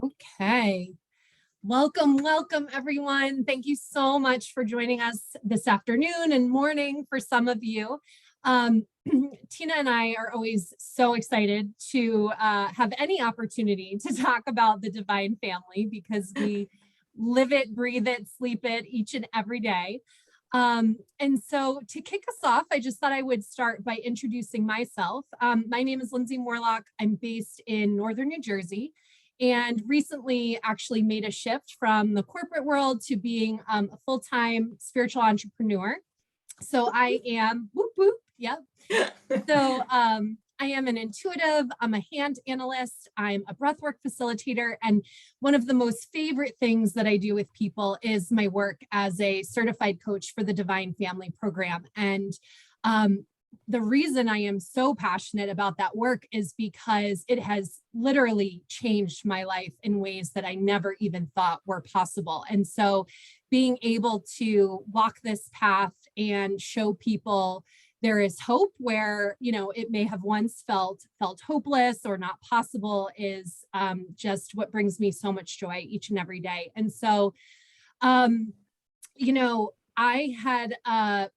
Okay. Welcome, everyone. Thank you so much for joining us this afternoon and morning for some of you. Tina and I are always so excited to have any opportunity to talk about the divine family because we live it, breathe it, sleep it each and every day. And so to kick us off, I just thought I would start by introducing myself. My name is Lindsey Morlock. I'm based in Northern New Jersey and recently actually made a shift from the corporate world to being a full-time spiritual entrepreneur. So I am, whoop, whoop, yep. So I am an intuitive, I'm a hand analyst, I'm a breathwork facilitator, and one of the most favorite things that I do with people is my work as a certified coach for the Divine Family Program. And the reason I am so passionate about that work is because it has literally changed my life in ways that I never even thought were possible. And so being able to walk this path and show people there is hope where, you know, it may have once felt hopeless or not possible is just what brings me so much joy each and every day. And so, you know, I had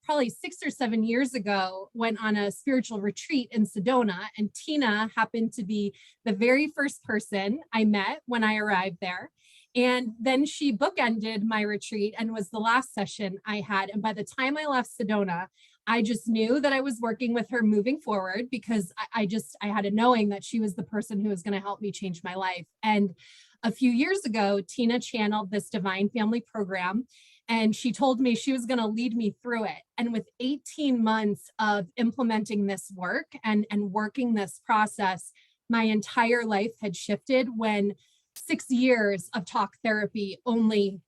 probably 6 or 7 years ago went on a spiritual retreat in Sedona, and Tina happened to be the very first person I met when I arrived there. And then she bookended my retreat and was the last session I had. And by the time I left Sedona, I just knew that I was working with her moving forward because I had a knowing that she was the person who was going to help me change my life. And a few years ago, Tina channeled this Divine Family Program. And she told me she was going to lead me through it. And with 18 months of implementing this work and working this process, my entire life had shifted when 6 years of talk therapy only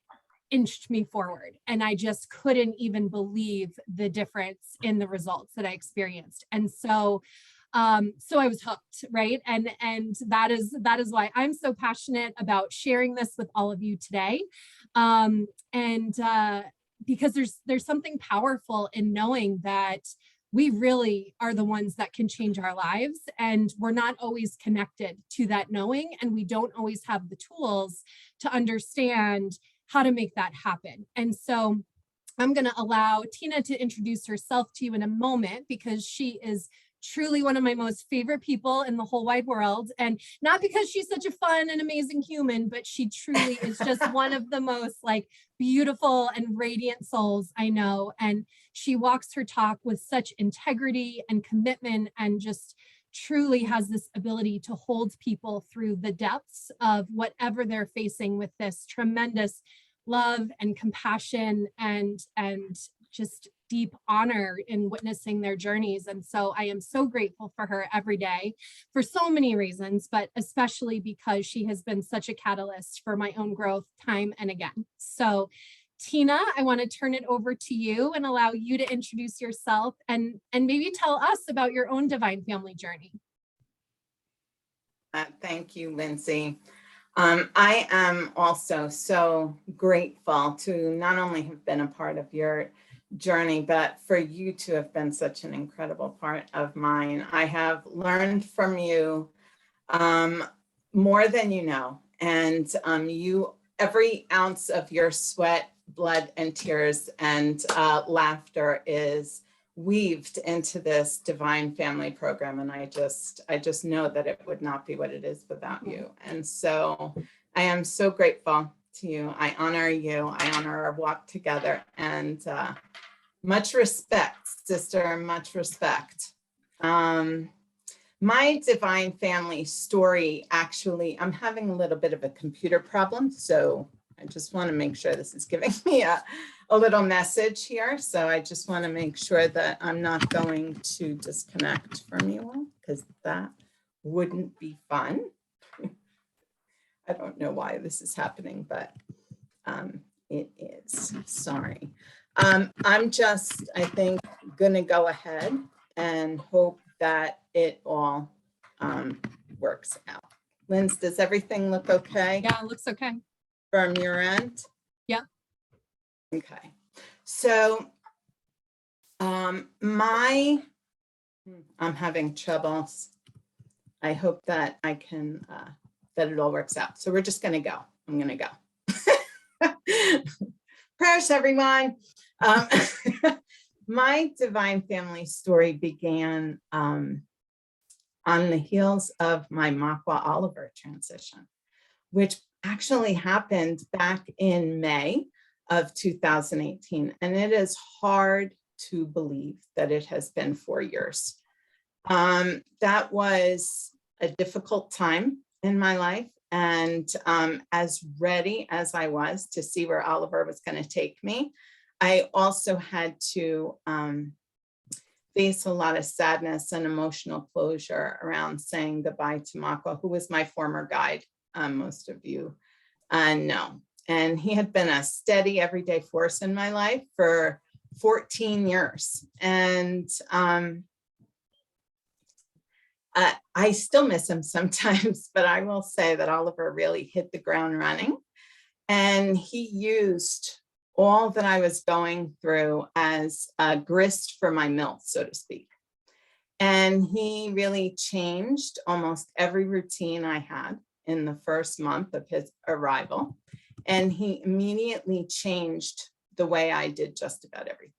inched me forward. And I just couldn't even believe the difference in the results that I experienced. And so I was hooked, right? And that is why I'm so passionate about sharing this with all of you today. Because there's something powerful in knowing that we really are the ones that can change our lives, and we're not always connected to that knowing, and we don't always have the tools to understand how to make that happen. And so I'm going to allow Tina to introduce herself to you in a moment because she is truly one of my most favorite people in the whole wide world. And not because she's such a fun and amazing human, but she truly is just one of the most like beautiful and radiant souls I know. And she walks her talk with such integrity and commitment and just truly has this ability to hold people through the depths of whatever they're facing with this tremendous love and compassion and just deep honor in witnessing their journeys. And so I am so grateful for her every day for so many reasons, but especially because she has been such a catalyst for my own growth time and again. So Tina, I want to turn it over to you and allow you to introduce yourself and maybe tell us about your own divine family journey. Thank you, Lindsey. I am also so grateful to not only have been a part of your journey, but for you to have been such an incredible part of mine. I have learned from you more than you know, and every ounce of your sweat, blood, and tears and laughter is weaved into this Divine Family Program, and I just know that it would not be what it is without you. And so I am so grateful to you. I honor you. I honor our walk together, and much respect, sister, much respect. My Divine Family story, actually, I'm having a little bit of a computer problem, so I just want to make sure this is giving me a little message here. So I just want to make sure that I'm not going to disconnect from you all, because that wouldn't be fun. I don't know why this is happening, but it is. Sorry. I'm just, I think, going to go ahead and hope that it all works out. Linz, does everything look okay? Yeah, it looks okay. From your end? Yeah. Okay. So I'm having troubles. I hope that I can that it all works out. So we're just going to go. I'm going to go. Prayers, everyone. My divine family story began on the heels of my Makwa Oliver transition, which actually happened back in May of 2018. And it is hard to believe that it has been 4 years. That was a difficult time in my life. And as ready as I was to see where Oliver was going to take me, I also had to face a lot of sadness and emotional closure around saying goodbye to Makwa, who was my former guide. Most of you know. And he had been a steady everyday force in my life for 14 years. And I still miss him sometimes, but I will say that Oliver really hit the ground running. And he used all that I was going through as a grist for my mill, so to speak. And he really changed almost every routine I had in the first month of his arrival. And he immediately changed the way I did just about everything.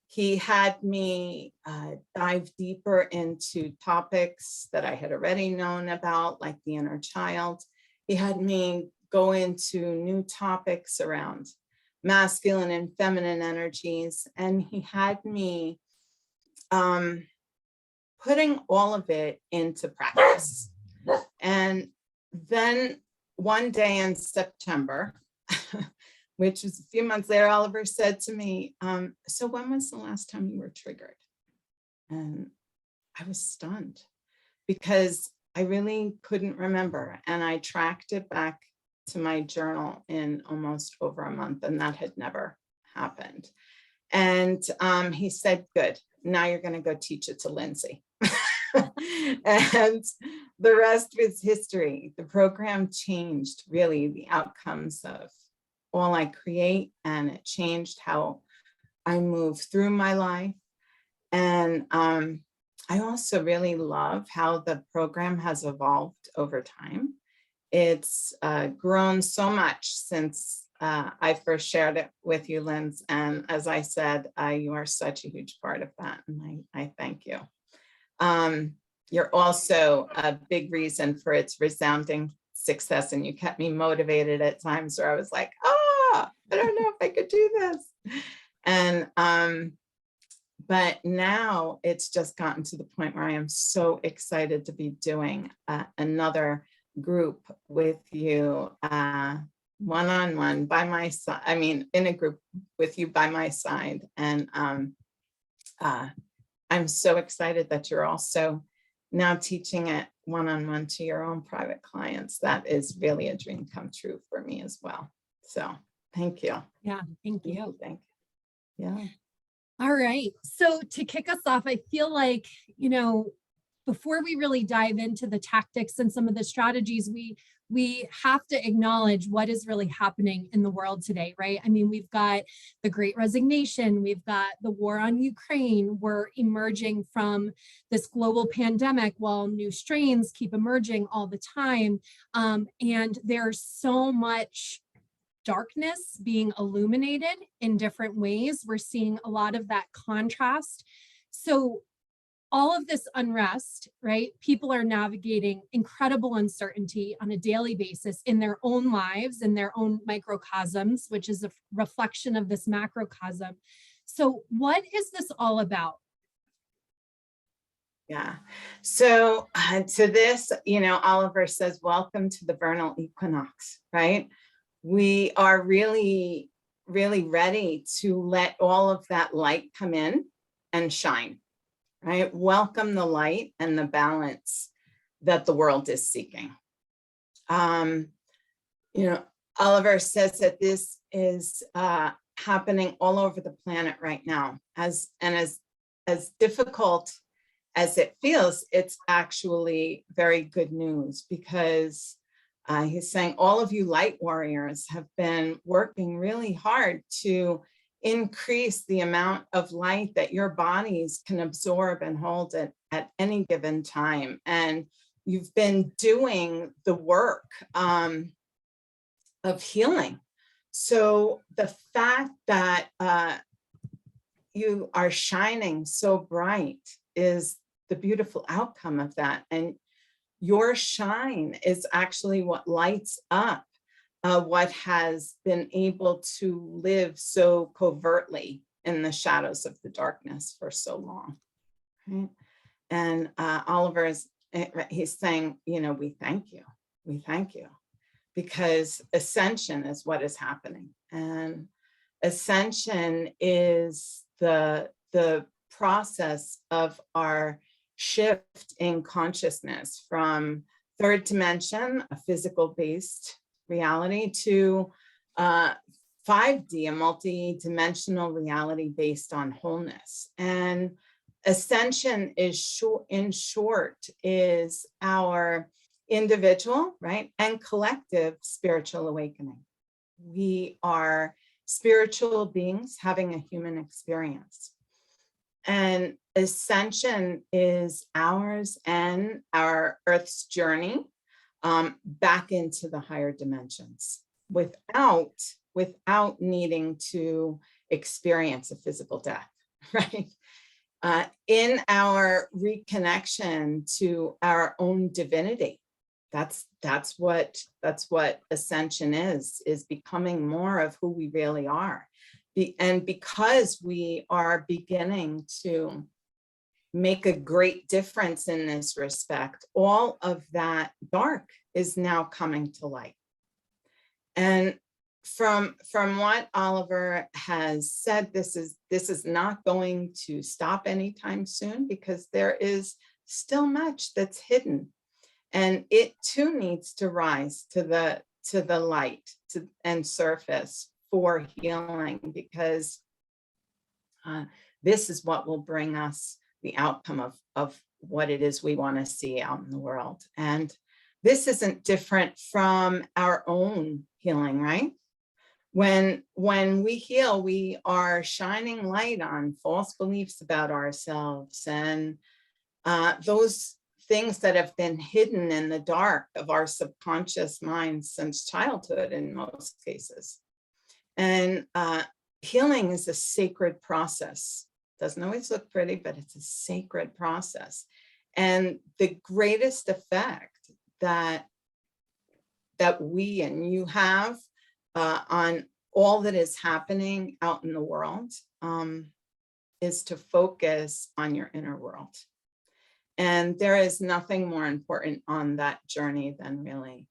He had me dive deeper into topics that I had already known about, like the inner child. He had me go into new topics around masculine and feminine energies. And he had me putting all of it into practice. And then one day in September, which was a few months later, Oliver said to me, so when was the last time you were triggered? And I was stunned because I really couldn't remember. And I tracked it back to my journal in almost over a month, and that had never happened. And he said, good, now you're going to go teach it to Lindsey. And the rest was history. The program changed really the outcomes of all I create, and it changed how I move through my life. And I also really love how the program has evolved over time. It's grown so much since I first shared it with you, Linz. And as I said, you are such a huge part of that. And I thank you. You're also a big reason for its resounding success. And you kept me motivated at times where I was like, I don't know if I could do this. And, but now it's just gotten to the point where I am so excited to be doing another group with you, one-on-one by my side. I mean, in a group with you by my side. And I'm so excited that you're also now teaching it one-on-one to your own private clients. That is really a dream come true for me as well. So thank you. Yeah, thank you. Thank you. Yeah. All right. So to kick us off, I feel like, before we really dive into the tactics and some of the strategies, we have to acknowledge what is really happening in the world today, right? I mean, we've got the Great Resignation, we've got the war on Ukraine, we're emerging from this global pandemic while new strains keep emerging all the time. And there's so much darkness being illuminated in different ways. We're seeing a lot of that contrast. So all of this unrest, right? People are navigating incredible uncertainty on a daily basis in their own lives, in their own microcosms, which is a reflection of this macrocosm. So what is this all about? Yeah. So to this, Oliver says, welcome to the Vernal Equinox, right? We are really, really ready to let all of that light come in and shine. Right? Welcome the light and the balance that the world is seeking. Oliver says that this is happening all over the planet right now. As difficult as it feels, it's actually very good news, because he's saying all of you light warriors have been working really hard to increase the amount of light that your bodies can absorb and hold at any given time. And you've been doing the work of healing. So the fact that you are shining so bright is the beautiful outcome of that. And your shine is actually what lights up what has been able to live so covertly in the shadows of the darkness for so long. Right? And Oliver he's saying, we thank you, because ascension is what is happening. And ascension is the process of our shift in consciousness from third dimension, a physical based reality, to 5D, a multi-dimensional reality based on wholeness. And ascension is in short is our individual, right, and collective spiritual awakening. We are spiritual beings having a human experience. And ascension is ours and our Earth's journey back into the higher dimensions without needing to experience a physical death, right? In our reconnection to our own divinity. That's what ascension is becoming more of who we really are. And because we are beginning to make a great difference in this respect, all of that dark is now coming to light. And from what Oliver has said, this is not going to stop anytime soon, because there is still much that's hidden, and it too needs to rise to the light and surface for healing, because this is what will bring us the outcome of what it is we want to see out in the world. And this isn't different from our own healing, right? When we heal, we are shining light on false beliefs about ourselves and those things that have been hidden in the dark of our subconscious minds since childhood in most cases. And healing is a sacred process. Doesn't always look pretty, but it's a sacred process. And the greatest effect that we and you have on all that is happening out in the world is to focus on your inner world. And there is nothing more important on that journey than really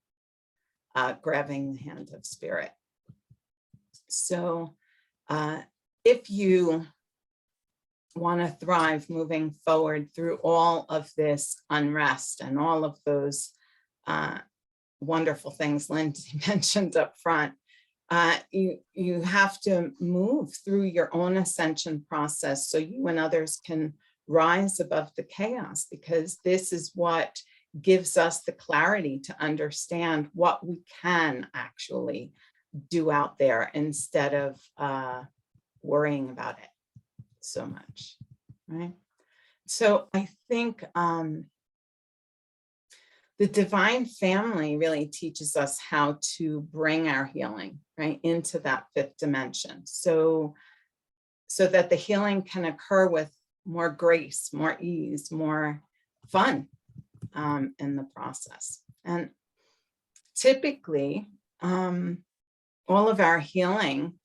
grabbing the hand of spirit. So if you want to thrive moving forward through all of this unrest and all of those wonderful things Lindsey mentioned up front, you have to move through your own ascension process so you and others can rise above the chaos, because this is what gives us the clarity to understand what we can actually do out there instead of worrying about it so much, right? So I think the divine family really teaches us how to bring our healing, right, into that fifth dimension, so that the healing can occur with more grace, more ease, more fun in the process. And typically, all of our healing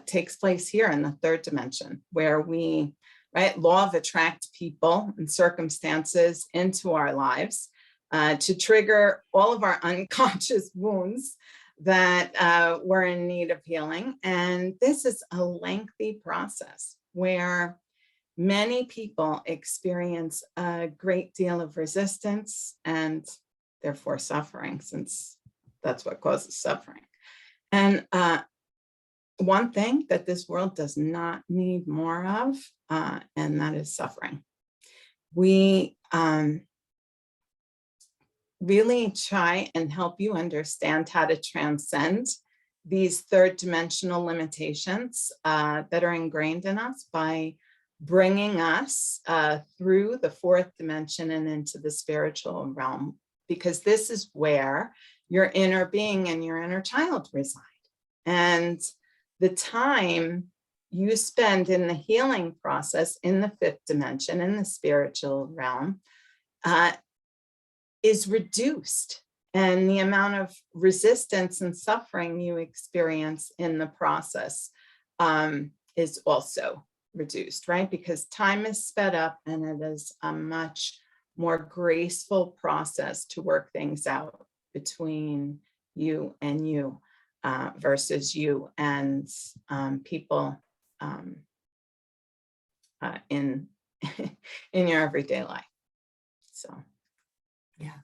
takes place here in the third dimension, where we, right, law of attract people and circumstances into our lives to trigger all of our unconscious wounds that we're in need of healing. And this is a lengthy process where many people experience a great deal of resistance and therefore suffering, since that's what causes suffering. And one thing that this world does not need more of, and that is suffering. We really try and help you understand how to transcend these third dimensional limitations that are ingrained in us by bringing us through the fourth dimension and into the spiritual realm, because this is where your inner being and your inner child reside. And the time you spend in the healing process in the fifth dimension, in the spiritual realm, is reduced. And the amount of resistance and suffering you experience in the process is also reduced, right? Because time is sped up and it is a much more graceful process to work things out between you and you versus you and people in in your everyday life. So, yeah.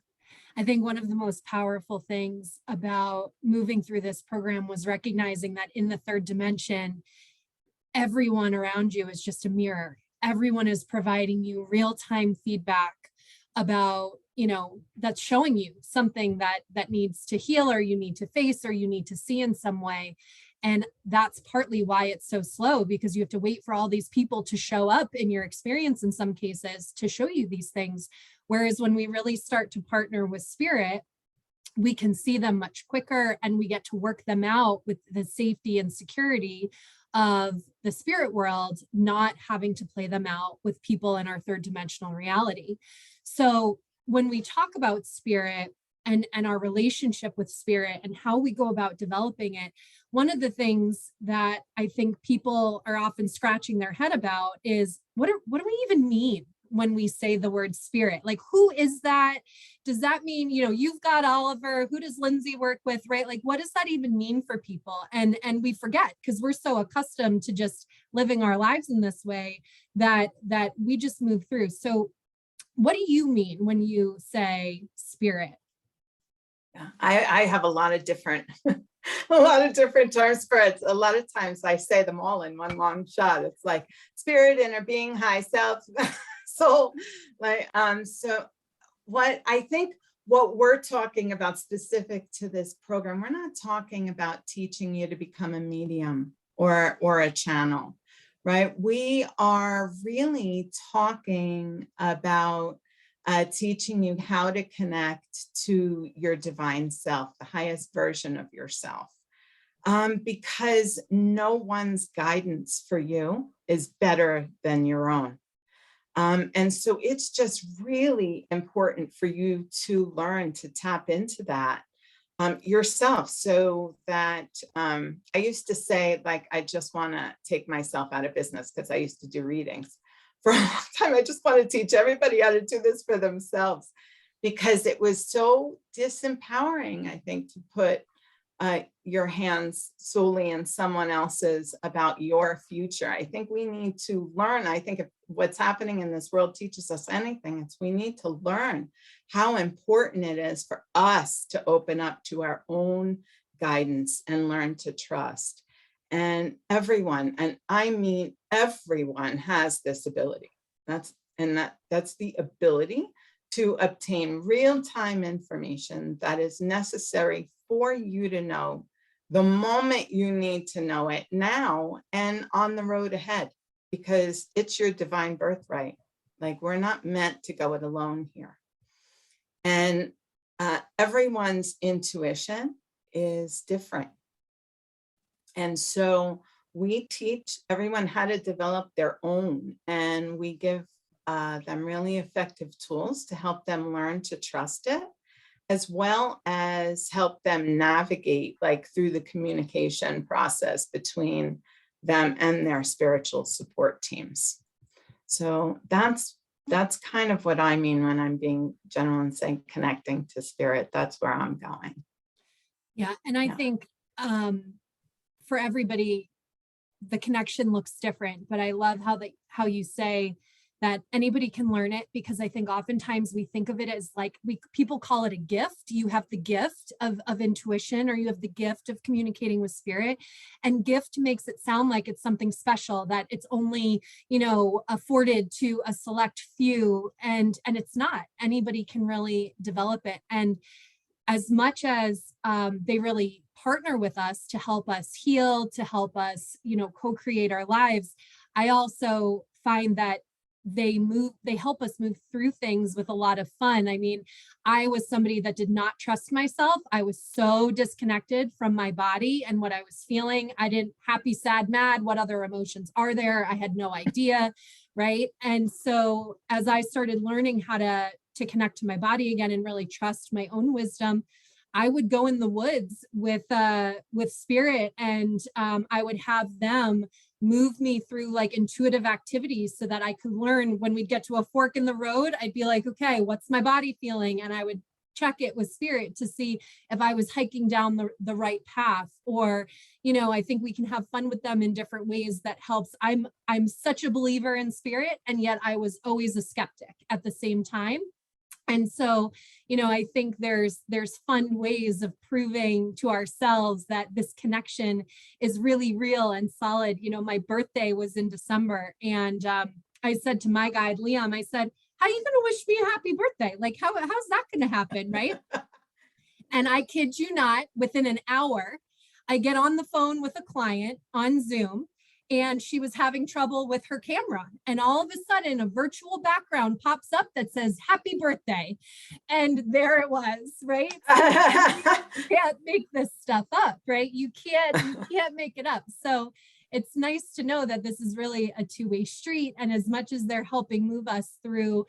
I think one of the most powerful things about moving through this program was recognizing that in the third dimension, everyone around you is just a mirror. Everyone is providing you real-time feedback about, that's showing you something that needs to heal, or you need to face, or you need to see in some way. And that's partly why it's so slow, because you have to wait for all these people to show up in your experience in some cases to show you these things. Whereas when we really start to partner with spirit, we can see them much quicker and we get to work them out with the safety and security of the spirit world, not having to play them out with people in our third dimensional reality. So when we talk about spirit and our relationship with spirit and how we go about developing it, one of the things that I think people are often scratching their head about is what do we even mean when we say the word spirit? Like, who is that? Does that mean, you've got Oliver, who does Lindsey work with, right? Like, what does that even mean for people? And we forget, because we're so accustomed to just living our lives in this way that we just move through. So what do you mean when you say spirit? Yeah, I have a lot of different terms for it. A lot of times I say them all in one long shot. It's like spirit, inner being, high self, soul. Like, so what I think what we're talking about specific to this program, we're not talking about teaching you to become a medium or a channel, right? We are really talking about teaching you how to connect to your divine self, the highest version of yourself. Because no one's guidance for you is better than your own. And so it's just really important for you to learn to tap into that yourself, so that I used to say, like, I just want to take myself out of business, because I used to do readings for a long time. I just want to teach everybody how to do this for themselves, because it was so disempowering, I think, to put your hands solely in someone else's about your future. I think we need to learn. I think if what's happening in this world teaches us anything, it's we need to learn how important it is for us to open up to our own guidance and learn to trust. And everyone, and I mean everyone, has this ability. That's the ability to obtain real-time information that is necessary for you to know the moment you need to know it, now and on the road ahead, because it's your divine birthright. Like, we're not meant to go it alone here. And everyone's intuition is different. And so we teach everyone how to develop their own, and we give them really effective tools to help them learn to trust it, as well as help them navigate, like, through the communication process between them and their spiritual support teams. So that's kind of what I mean when I'm being general and saying connecting to spirit. That's where I'm going. Yeah, and I think for everybody, the connection looks different, but I love how you say that anybody can learn it, because I think oftentimes we think of it as like, people call it a gift. You have the gift of intuition, or you have the gift of communicating with spirit, and gift makes it sound like it's something special, that it's only, afforded to a select few, and it's not. Anybody can really develop it. And as much as they really partner with us to help us heal, to help us, co-create our lives, I also find that they help us move through things with a lot of fun. I mean, I was somebody that did not trust myself. I was so disconnected from my body and what I was feeling. I didn't happy, sad, mad. What other emotions are there? I had no idea. Right. And so as I started learning how to connect to my body again and really trust my own wisdom, I would go in the woods with spirit, and I would have them move me through like intuitive activities so that I could learn. When we'd get to a fork in the road, I'd be like, okay, what's my body feeling? And I would check it with spirit to see if I was hiking down the right path. Or, I think we can have fun with them in different ways that helps. I'm such a believer in spirit, and yet I was always a skeptic at the same time. And so, I think there's fun ways of proving to ourselves that this connection is really real and solid. My birthday was in December, and I said to my guide, Liam, I said, how are you going to wish me a happy birthday? Like, how's that going to happen, right? And I kid you not, within an hour, I get on the phone with a client on Zoom, and she was having trouble with her camera. And all of a sudden, a virtual background pops up that says, happy birthday. And there it was, right? You can't make this stuff up, right? You can't make it up. So it's nice to know that this is really a two-way street. And as much as they're helping move us through,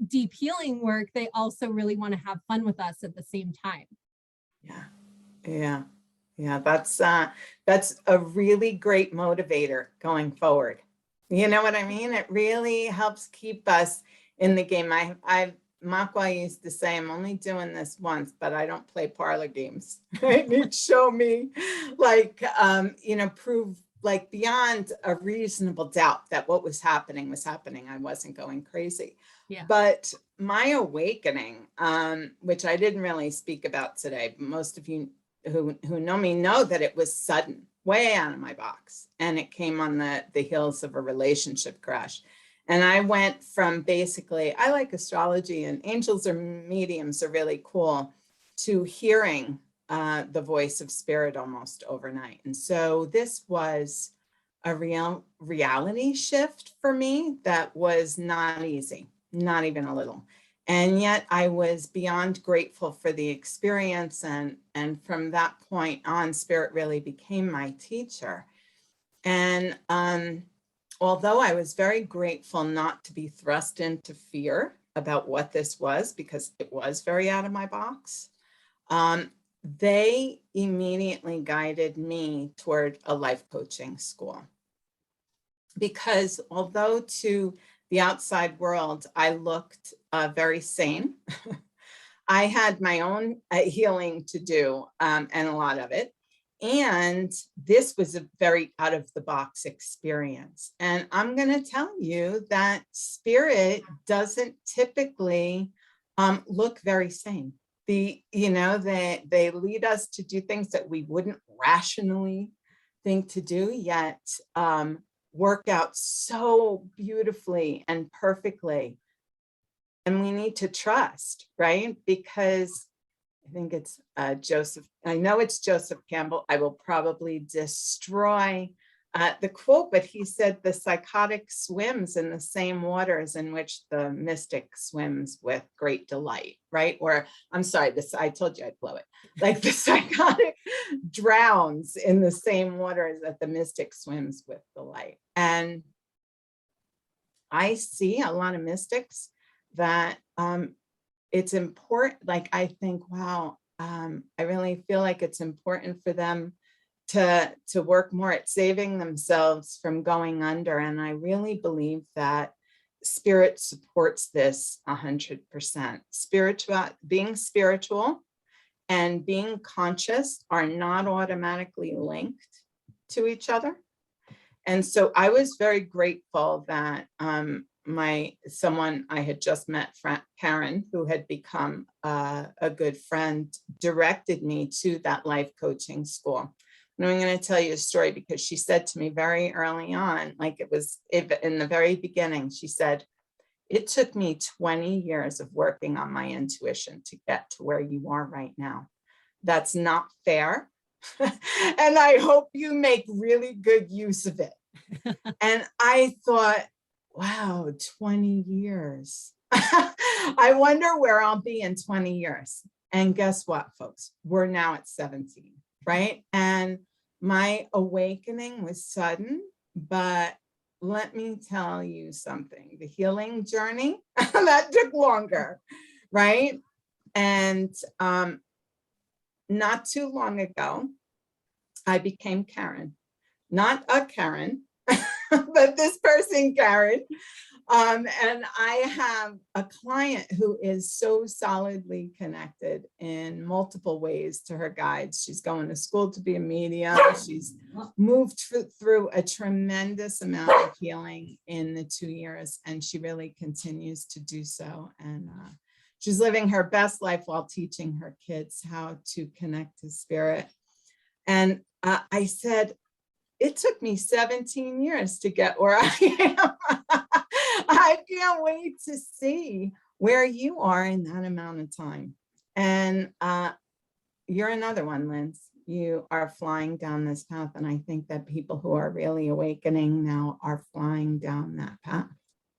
deep healing work, they also really want to have fun with us at the same time. Yeah. That's a really great motivator going forward. You know what I mean? It really helps keep us in the game. Makwa used to say, I'm only doing this once, but I don't play parlor games. Right? He'd show me prove like beyond a reasonable doubt that what was happening. I wasn't going crazy. Yeah. But my awakening, which I didn't really speak about today, but most of you who know me know that it was sudden, way out of my box. And it came on the heels of a relationship crash. And I went from basically, I like astrology, and angels or mediums are really cool, to hearing the voice of spirit almost overnight. And so this was a real reality shift for me that was not easy, not even a little. And yet I was beyond grateful for the experience. And from that point on, spirit really became my teacher. And although I was very grateful not to be thrust into fear about what this was, because it was very out of my box, they immediately guided me toward a life coaching school. Because although to the outside world, I looked very sane, I had my own healing to do, and a lot of it. And this was a very out of the box experience. And I'm going to tell you that spirit doesn't typically look very sane. They lead us to do things that we wouldn't rationally think to do, yet work out so beautifully and perfectly. And we need to trust, right? Because I think it's Joseph Campbell. I will probably destroy the quote, but he said the psychotic swims in the same waters in which the mystic swims with great delight, right? Or I'm sorry, I told you I'd blow it. Like the psychotic drowns in the same waters that the mystic swims with delight. And I see a lot of mystics that it's important. Like I think, wow, I really feel like it's important for them to work more at saving themselves from going under. And I really believe that spirit supports this 100%. Being spiritual and being conscious are not automatically linked to each other. And so I was very grateful that someone I had just met, Karen, who had become a good friend, directed me to that life coaching school. And I'm going to tell you a story because she said to me very early on, like it was in the very beginning, she said, it took me 20 years of working on my intuition to get to where you are right now. That's not fair. And I hope you make really good use of it. And I thought, wow, 20 years. I wonder where I'll be in 20 years. And guess what, folks? We're now at 17, right? And my awakening was sudden, but let me tell you something. The healing journey, that took longer, right? And not too long ago, I became Karen. Not a Karen, but this person, Karen. And I have a client who is so solidly connected in multiple ways to her guides. She's going to school to be a medium. She's moved through a tremendous amount of healing in the 2 years, and she really continues to do so. And she's living her best life while teaching her kids how to connect to spirit. And I said, it took me 17 years to get where I am. I can't wait to see where you are in that amount of time. And you're another one, Linz. You are flying down this path. And I think that people who are really awakening now are flying down that path,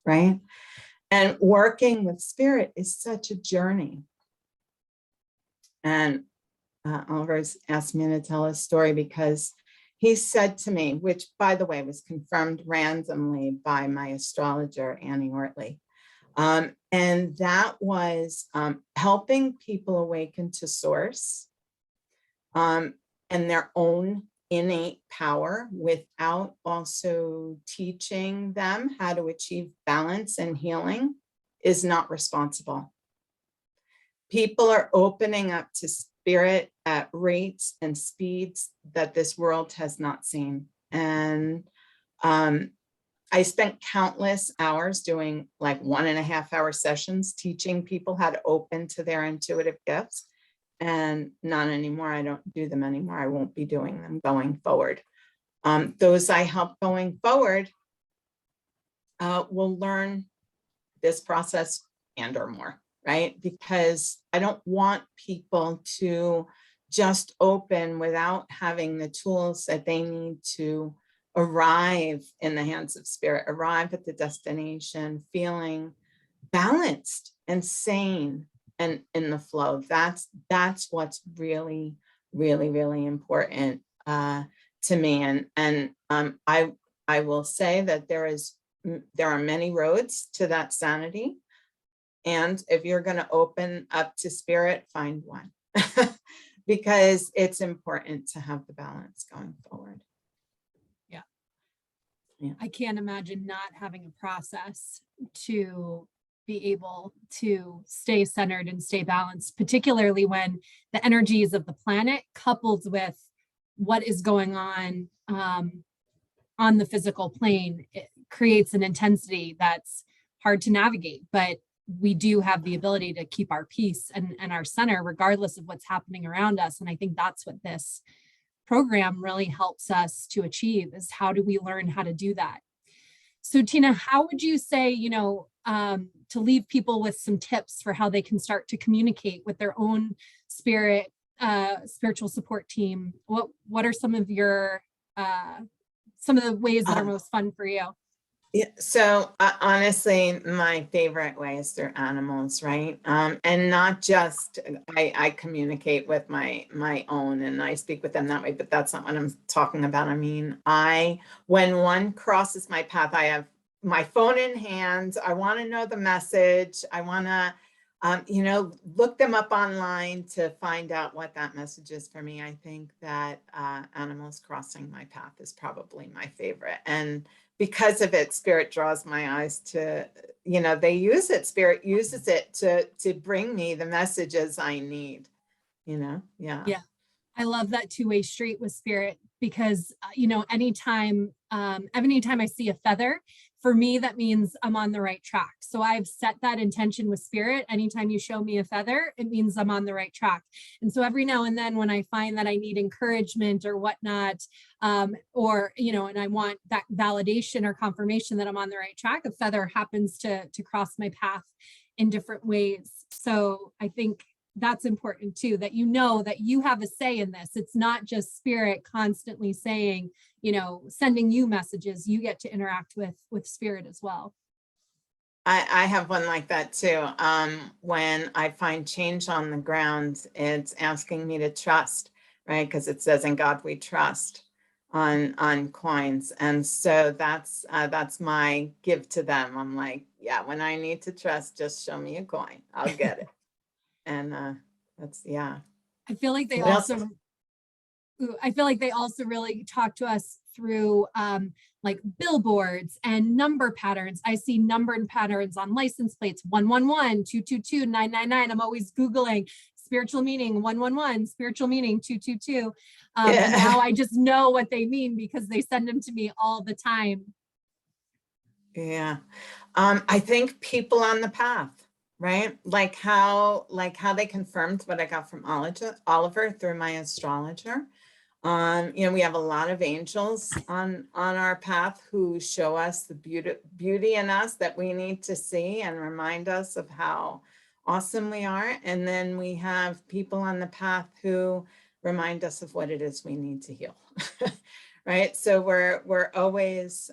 right? And working with spirit is such a journey. And Oliver's asked me to tell a story because he said to me, which by the way was confirmed randomly by my astrologer, Annie Ortley, and that was helping people awaken to source and their own innate power without also teaching them how to achieve balance and healing is not responsible. People are opening up to spirit at rates and speeds that this world has not seen. And I spent countless hours doing like 1.5 hour sessions teaching people how to open to their intuitive gifts. And not anymore. I don't do them anymore. I won't be doing them going forward. Those I help going forward will learn this process and or more. Right? Because I don't want people to just open without having the tools that they need to arrive in the hands of spirit, arrive at the destination, feeling balanced and sane and in the flow. That's what's really, really, really important to me. And I will say that there are many roads to that sanity. And if you're going to open up to spirit, find one because it's important to have the balance going forward. Yeah. I can't imagine not having a process to be able to stay centered and stay balanced, particularly when the energies of the planet coupled with what is going on the physical plane, it creates an intensity that's hard to navigate. But we do have the ability to keep our peace and our center, regardless of what's happening around us. And I think that's what this program really helps us to achieve, is how do we learn how to do that? So Tina, how would you say, to leave people with some tips for how they can start to communicate with their own spiritual support team? What are some of your, some of the ways that are most fun for you? Yeah, so honestly, my favorite way is through animals, right? And not just I communicate with my own and I speak with them that way, but that's not what I'm talking about. I mean, when one crosses my path, I have my phone in hand. I want to know the message. I want to, look them up online to find out what that message is for me. I think that animals crossing my path is probably my favorite. And because of it, spirit draws my eyes to, they use it, spirit uses it to bring me the messages I need, yeah. Yeah. I love that two-way street with spirit because, anytime I see a feather, for me, that means I'm on the right track. So I've set that intention with spirit. Anytime you show me a feather, it means I'm on the right track. And so every now and then when I find that I need encouragement or whatnot, and I want that validation or confirmation that I'm on the right track, a feather happens to cross my path in different ways. So I think that's important too, that that you have a say in this. It's not just spirit constantly saying, sending you messages. You get to interact with spirit as well. I have one like that too. When I find change on the ground, it's asking me to trust, right? Because it says "In God We Trust" on coins, and so that's my give to them. I'm like, yeah, when I need to trust, just show me a coin, I'll get it. And that's yeah. I feel like they What else? also I feel like they also really talk to us through like billboards and number patterns. I see numbered patterns on license plates 111, 222, 999. I'm always Googling spiritual meaning 111, spiritual meaning 222. And now I just know what they mean because they send them to me all the time. Yeah. I think people on the path, right? Like how they confirmed what I got from Oliver through my astrologer. We have a lot of angels on our path who show us the beauty in us that we need to see and remind us of how awesome we are. And then we have people on the path who remind us of what it is we need to heal. Right? So we're always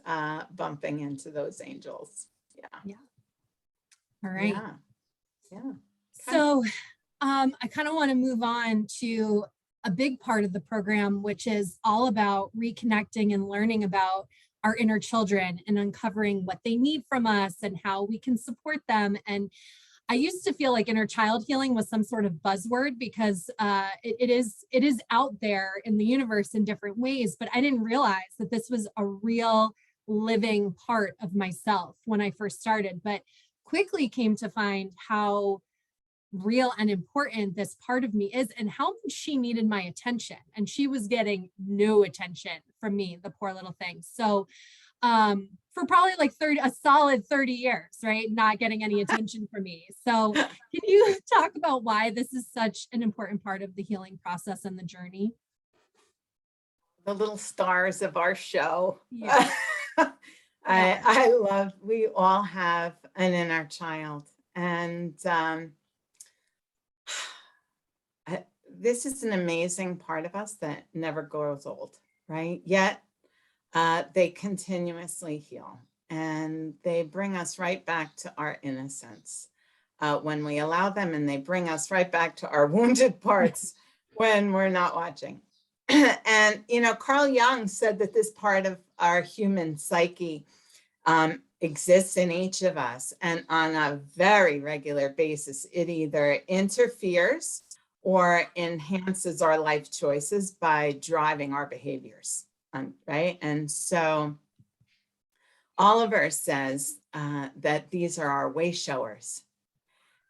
bumping into those angels. Yeah. All right. Yeah. So I kind of want to move on to a big part of the program, which is all about reconnecting and learning about our inner children and uncovering what they need from us and how we can support them. And I used to feel like inner child healing was some sort of buzzword because it is out there in the universe in different ways, but I didn't realize that this was a real living part of myself when I first started, but quickly came to find how real and important this part of me is and how much she needed my attention, and she was getting no attention from me, the poor little thing. So for probably like a solid 30 years, right, not getting any attention from me. So can you talk about why this is such an important part of the healing process and the journey? The little stars of our show. Yeah. I love, we all have an inner child, and this is an amazing part of us that never grows old, right? Yet they continuously heal, and they bring us right back to our innocence when we allow them, and they bring us right back to our wounded parts when we're not watching. And, Carl Jung said that this part of our human psyche exists in each of us. And on a very regular basis, it either interferes or enhances our life choices by driving our behaviors, right? And so Oliver says that these are our way showers.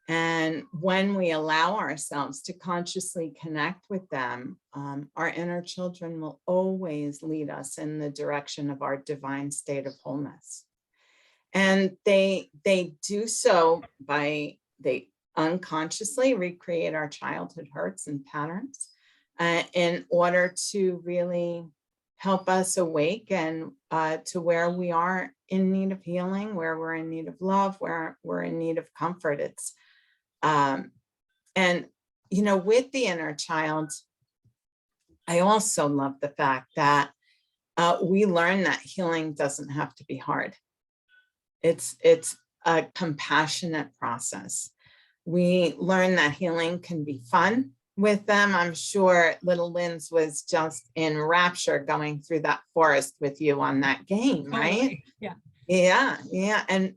And when we allow ourselves to consciously connect with them, our inner children will always lead us in the direction of our divine state of wholeness. And they do so by, they unconsciously recreate our childhood hurts and patterns in order to really help us awake and to where we are in need of healing, where we're in need of love, where we're in need of comfort. It's and with the inner child, I also love the fact that we learn that healing doesn't have to be hard. It's a compassionate process. We learn that healing can be fun with them. I'm sure little Linz was just in rapture going through that forest with you on that game, right? Totally. Yeah.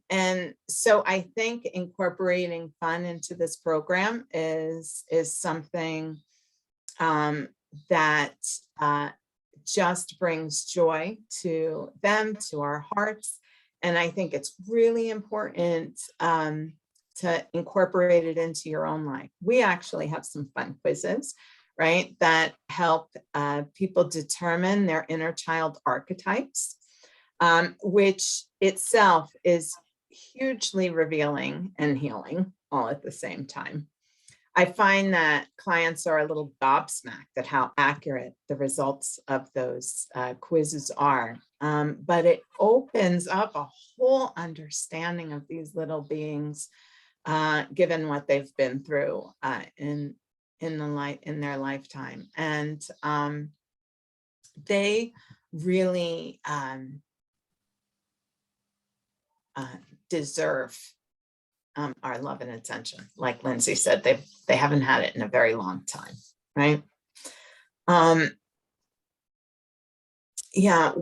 And so I think incorporating fun into this program is something that just brings joy to them, to our hearts. And I think it's really important to incorporate it into your own life. We actually have some fun quizzes, right, that help people determine their inner child archetypes, which itself is hugely revealing and healing all at the same time. I find that clients are a little gobsmacked at how accurate the results of those quizzes are. But it opens up a whole understanding of these little beings, given what they've been through in their lifetime. And they really deserve our love and attention. Like Lindsey said, they haven't had it in a very long time, right? Yeah,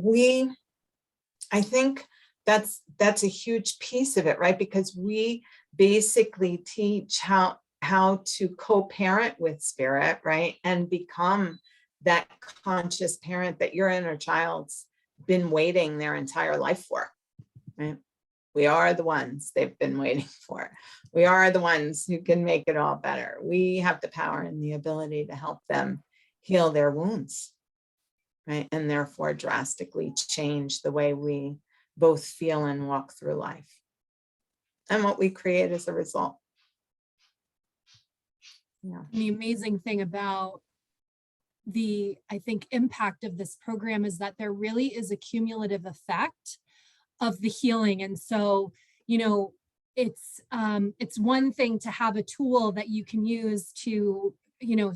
I think that's a huge piece of it, right? Because we basically teach how to co-parent with spirit, right? And become that conscious parent that your inner child's been waiting their entire life for, right? We are the ones they've been waiting for. We are the ones who can make it all better. We have the power and the ability to help them heal their wounds, right? And therefore drastically change the way we both feel and walk through life and what we create as a result. Yeah. The amazing thing about the, I think, impact of this program is that there really is a cumulative effect of the healing. And so, you know, it's one thing to have a tool that you can use to, you know,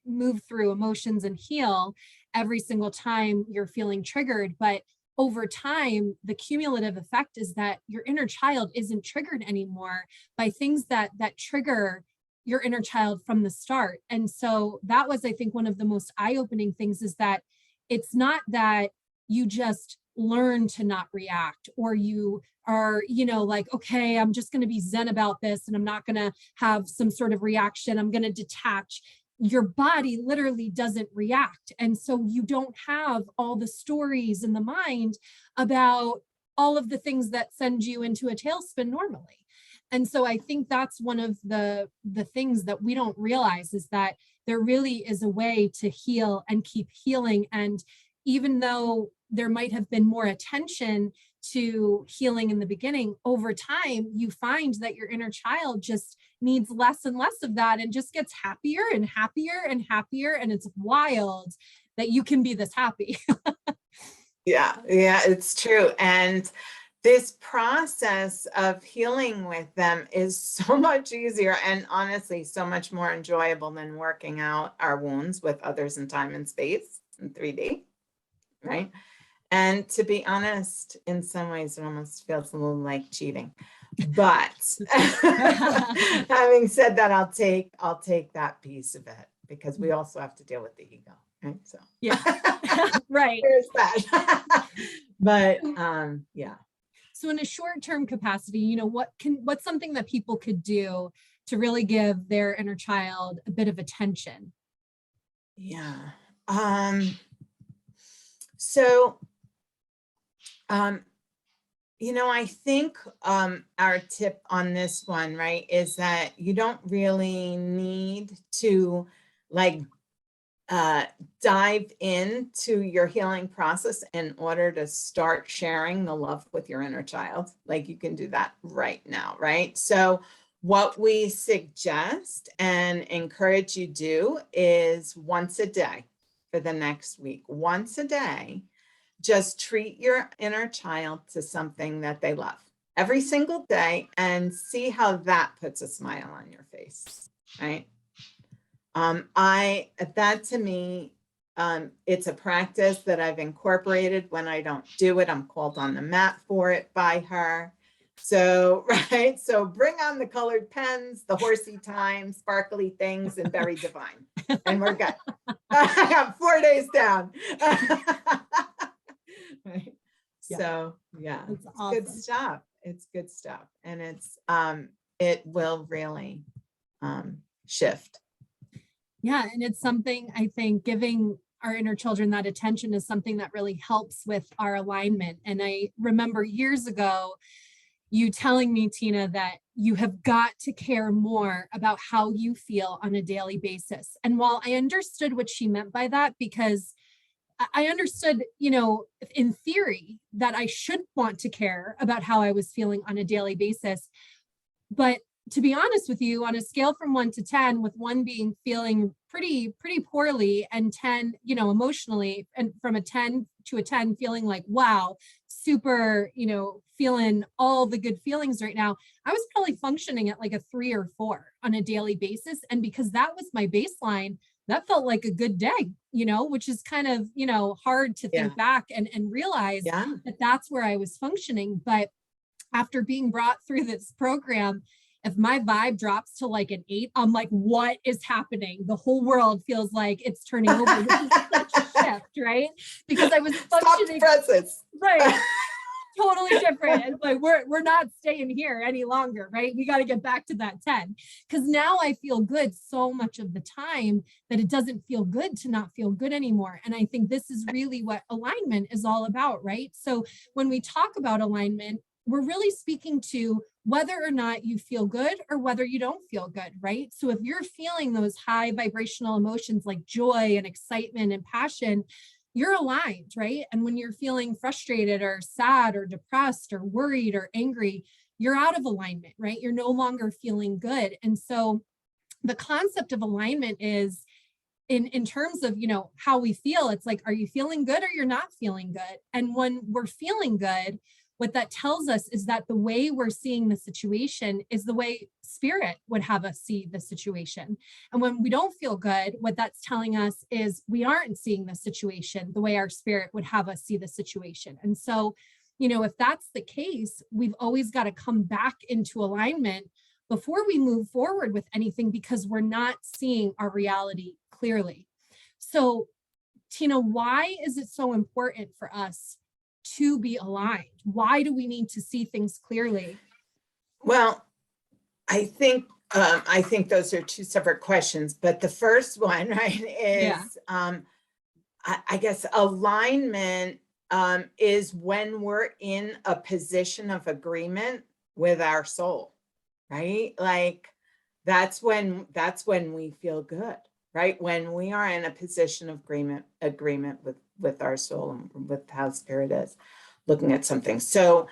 move through emotions and heal every single time you're feeling triggered. But over time, the cumulative effect is that your inner child isn't triggered anymore by things that trigger your inner child from the start. And so that was, I think, one of the most eye-opening things, is that it's not that you just learn to not react, or you are, you know, like, okay, I'm just going to be zen about this and I'm not going to have some sort of reaction. I'm going to detach. Your body literally doesn't react. And so you don't have all the stories in the mind about all of the things that send you into a tailspin normally. And so I think that's one of the things that we don't realize, is that there really is a way to heal and keep healing. And even though there might have been more attention to healing in the beginning, over time, you find that your inner child just needs less and less of that and just gets happier and happier and happier. And it's wild that you can be this happy. Yeah, it's true. And this process of healing with them is so much easier and honestly so much more enjoyable than working out our wounds with others in time and space in 3D, right? And to be honest, in some ways, it almost feels a little like cheating. But having said that, I'll take that piece of it, because we also have to deal with the ego, right? So yeah, right. There's that. But yeah. So in a short-term capacity, you know, what's something that people could do to really give their inner child a bit of attention? Yeah. So, you know, I think our tip on this one, right, is that you don't really need to like dive into your healing process in order to start sharing the love with your inner child. Like, you can do that right now, right? So what we suggest and encourage you do is once a day for the next week, once a day, just treat your inner child to something that they love every single day and see how that puts a smile on your face, right? That to me, it's a practice that I've incorporated. When I don't do it, I'm called on the mat for it by her. So, right. So bring on the colored pens, the horsey time, sparkly things, and very divine. And we're good. I have 4 days down. Right. Yeah. So yeah, it's awesome. Good stuff. It's good stuff. And it will really shift. Yeah. And it's something, I think, giving our inner children that attention is something that really helps with our alignment. And I remember years ago, you telling me, Tina, that you have got to care more about how you feel on a daily basis. And while I understood what she meant by that, because I understood, you know, in theory that I should want to care about how I was feeling on a daily basis. But to be honest with you, on a scale from 1 to 10, with 1 being feeling pretty poorly, and 10, you know, emotionally, and from a 10 to a 10 feeling like, wow, super, you know, feeling all the good feelings right now, I was probably functioning at like a 3 or 4 on a daily basis. And because that was my baseline, that felt like a good day, you know, which is kind of, you know, hard to think back and realize that that's where I was functioning. But after being brought through this program, if my vibe drops to like an 8, I'm like, what is happening? The whole world feels like it's turning over. This is such a shift, right? Because I was functioning. Right. Totally different. It's like we're not staying here any longer, right? We got to get back to that 10. Because now I feel good so much of the time that it doesn't feel good to not feel good anymore. And I think this is really what alignment is all about, right? So when we talk about alignment, we're really speaking to whether or not you feel good or whether you don't feel good, right? So if you're feeling those high vibrational emotions like joy and excitement and passion, you're aligned, right? And when you're feeling frustrated or sad or depressed or worried or angry, you're out of alignment, right? You're no longer feeling good. And so the concept of alignment is in terms of, how we feel, it's like, are you feeling good or you're not feeling good? And when we're feeling good, what that tells us is that the way we're seeing the situation is the way spirit would have us see the situation. And when we don't feel good, what that's telling us is we aren't seeing the situation the way our spirit would have us see the situation. And so, if that's the case, we've always got to come back into alignment before we move forward with anything, because we're not seeing our reality clearly. So, Tina, why is it so important for us to be aligned? Why do we need to see things clearly? Well, I think those are two separate questions, but the first one, right, is I guess alignment is when we're in a position of agreement with our soul, right? Like that's when we feel good, right? When we are in a position of agreement with our soul and with how spirit is looking at something. So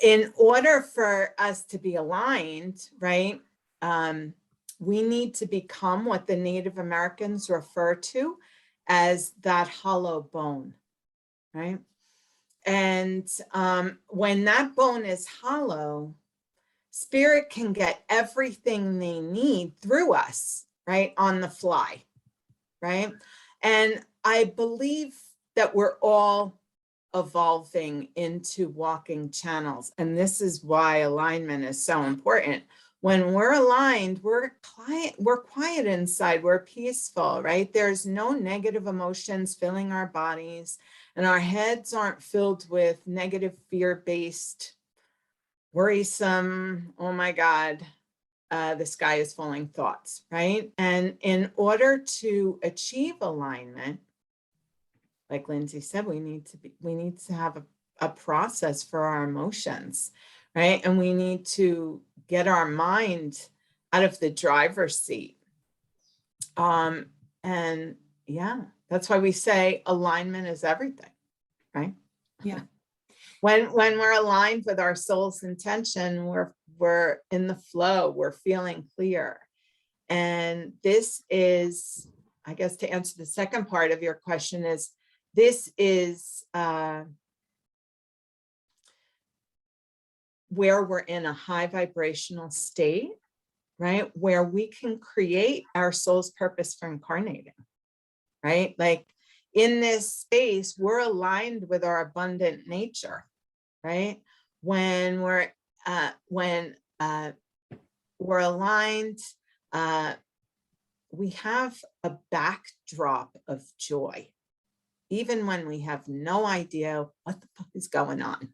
in order for us to be aligned, right, we need to become what the Native Americans refer to as that hollow bone, right? And when that bone is hollow, spirit can get everything they need through us, right, on the fly, right? And I believe that we're all evolving into walking channels. And this is why alignment is so important. When we're aligned, we're quiet inside, we're peaceful, right? There's no negative emotions filling our bodies, and our heads aren't filled with negative fear-based, worrisome, oh my God, the sky is falling thoughts, right? And in order to achieve alignment, like Lindsey said, we need to have a process for our emotions, right? And we need to get our mind out of the driver's seat. And yeah, that's why we say alignment is everything, right? Yeah. When we're aligned with our soul's intention, we're in the flow, we're feeling clear. And this is, I guess, to answer the second part of your question, is this is where we're in a high vibrational state, right? Where we can create our soul's purpose for incarnating, right? Like in this space, we're aligned with our abundant nature, right? When we're aligned, we have a backdrop of joy, even when we have no idea what the fuck is going on.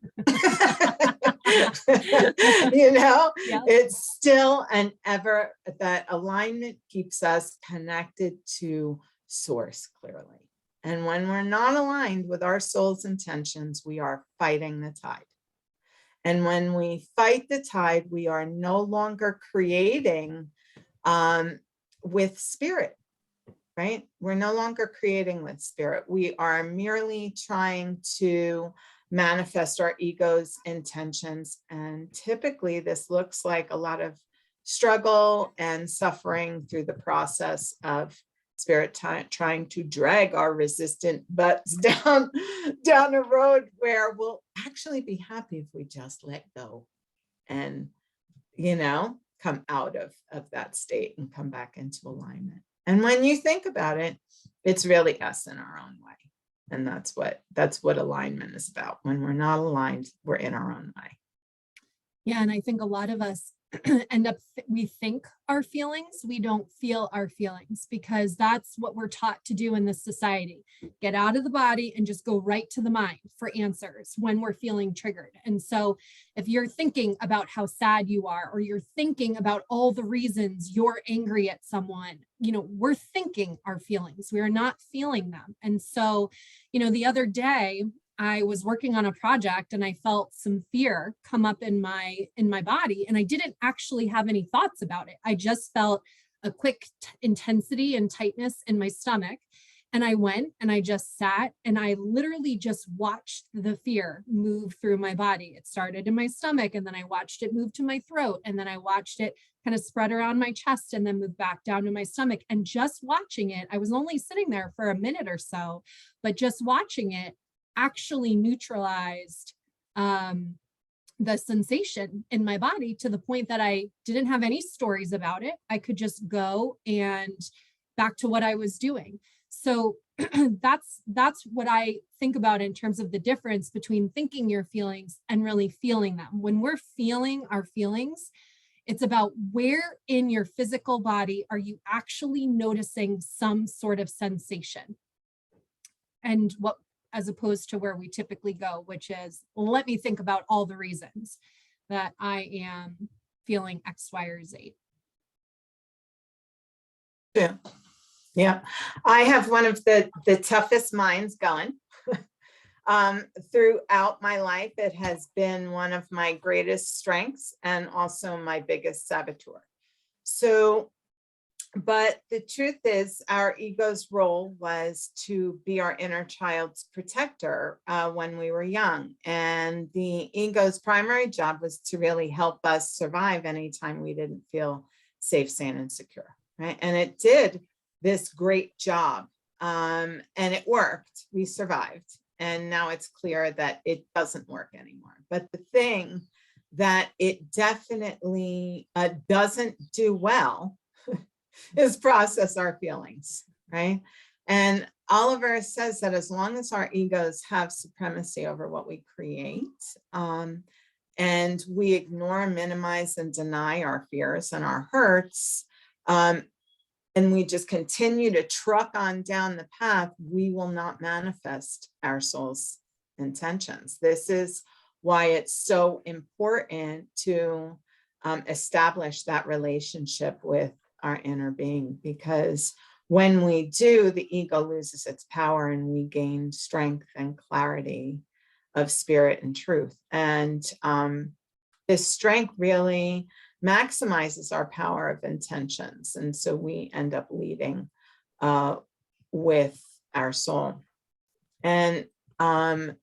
It's still an ever, that alignment keeps us connected to source clearly. And when we're not aligned with our soul's intentions, we are fighting the tide. And when we fight the tide, we are no longer creating with spirit, right? We're no longer creating with spirit. We are merely trying to manifest our ego's intentions. And typically this looks like a lot of struggle and suffering through the process of spirit trying to drag our resistant butts down a road where we'll actually be happy if we just let go and, come out of that state and come back into alignment. And when you think about it, it's really us in our own way. And that's what alignment is about. When we're not aligned, we're in our own way. Yeah, and I think a lot of us end up, we think our feelings, we don't feel our feelings, because that's what we're taught to do in this society. Get out of the body and just go right to the mind for answers when we're feeling triggered. And so if you're thinking about how sad you are, or you're thinking about all the reasons you're angry at someone, we're thinking our feelings, we are not feeling them. And so, the other day, I was working on a project and I felt some fear come up in my body, and I didn't actually have any thoughts about it. I just felt a quick intensity and tightness in my stomach. And I went and I just sat and I literally just watched the fear move through my body. It started in my stomach, and then I watched it move to my throat, and then I watched it kind of spread around my chest and then move back down to my stomach. And just watching it, I was only sitting there for a minute or so, but just watching it actually neutralized the sensation in my body, to the point that I didn't have any stories about it. I could just go and back to what I was doing. So that's what I think about in terms of the difference between thinking your feelings and really feeling them. When we're feeling our feelings, it's about where in your physical body are you actually noticing some sort of sensation, and what, as opposed to where we typically go, which is, let me think about all the reasons that I am feeling X, Y, or Z. Yeah. Yeah. I have one of the toughest minds going. Throughout my life, it has been one of my greatest strengths and also my biggest saboteur. So, but the truth is, our ego's role was to be our inner child's protector when we were young. And the ego's primary job was to really help us survive anytime we didn't feel safe, sane, and secure, right? And it did this great job, and it worked. We survived. And now it's clear that it doesn't work anymore. But the thing that it definitely doesn't do well is process our feelings, right? And Oliver says that as long as our egos have supremacy over what we create, and we ignore, minimize, and deny our fears and our hurts, and we just continue to truck on down the path, we will not manifest our soul's intentions. This is why it's so important to establish that relationship with our inner being, because when we do, the ego loses its power and we gain strength and clarity of spirit and truth. And this strength really maximizes our power of intentions. And so we end up leading with our soul. And I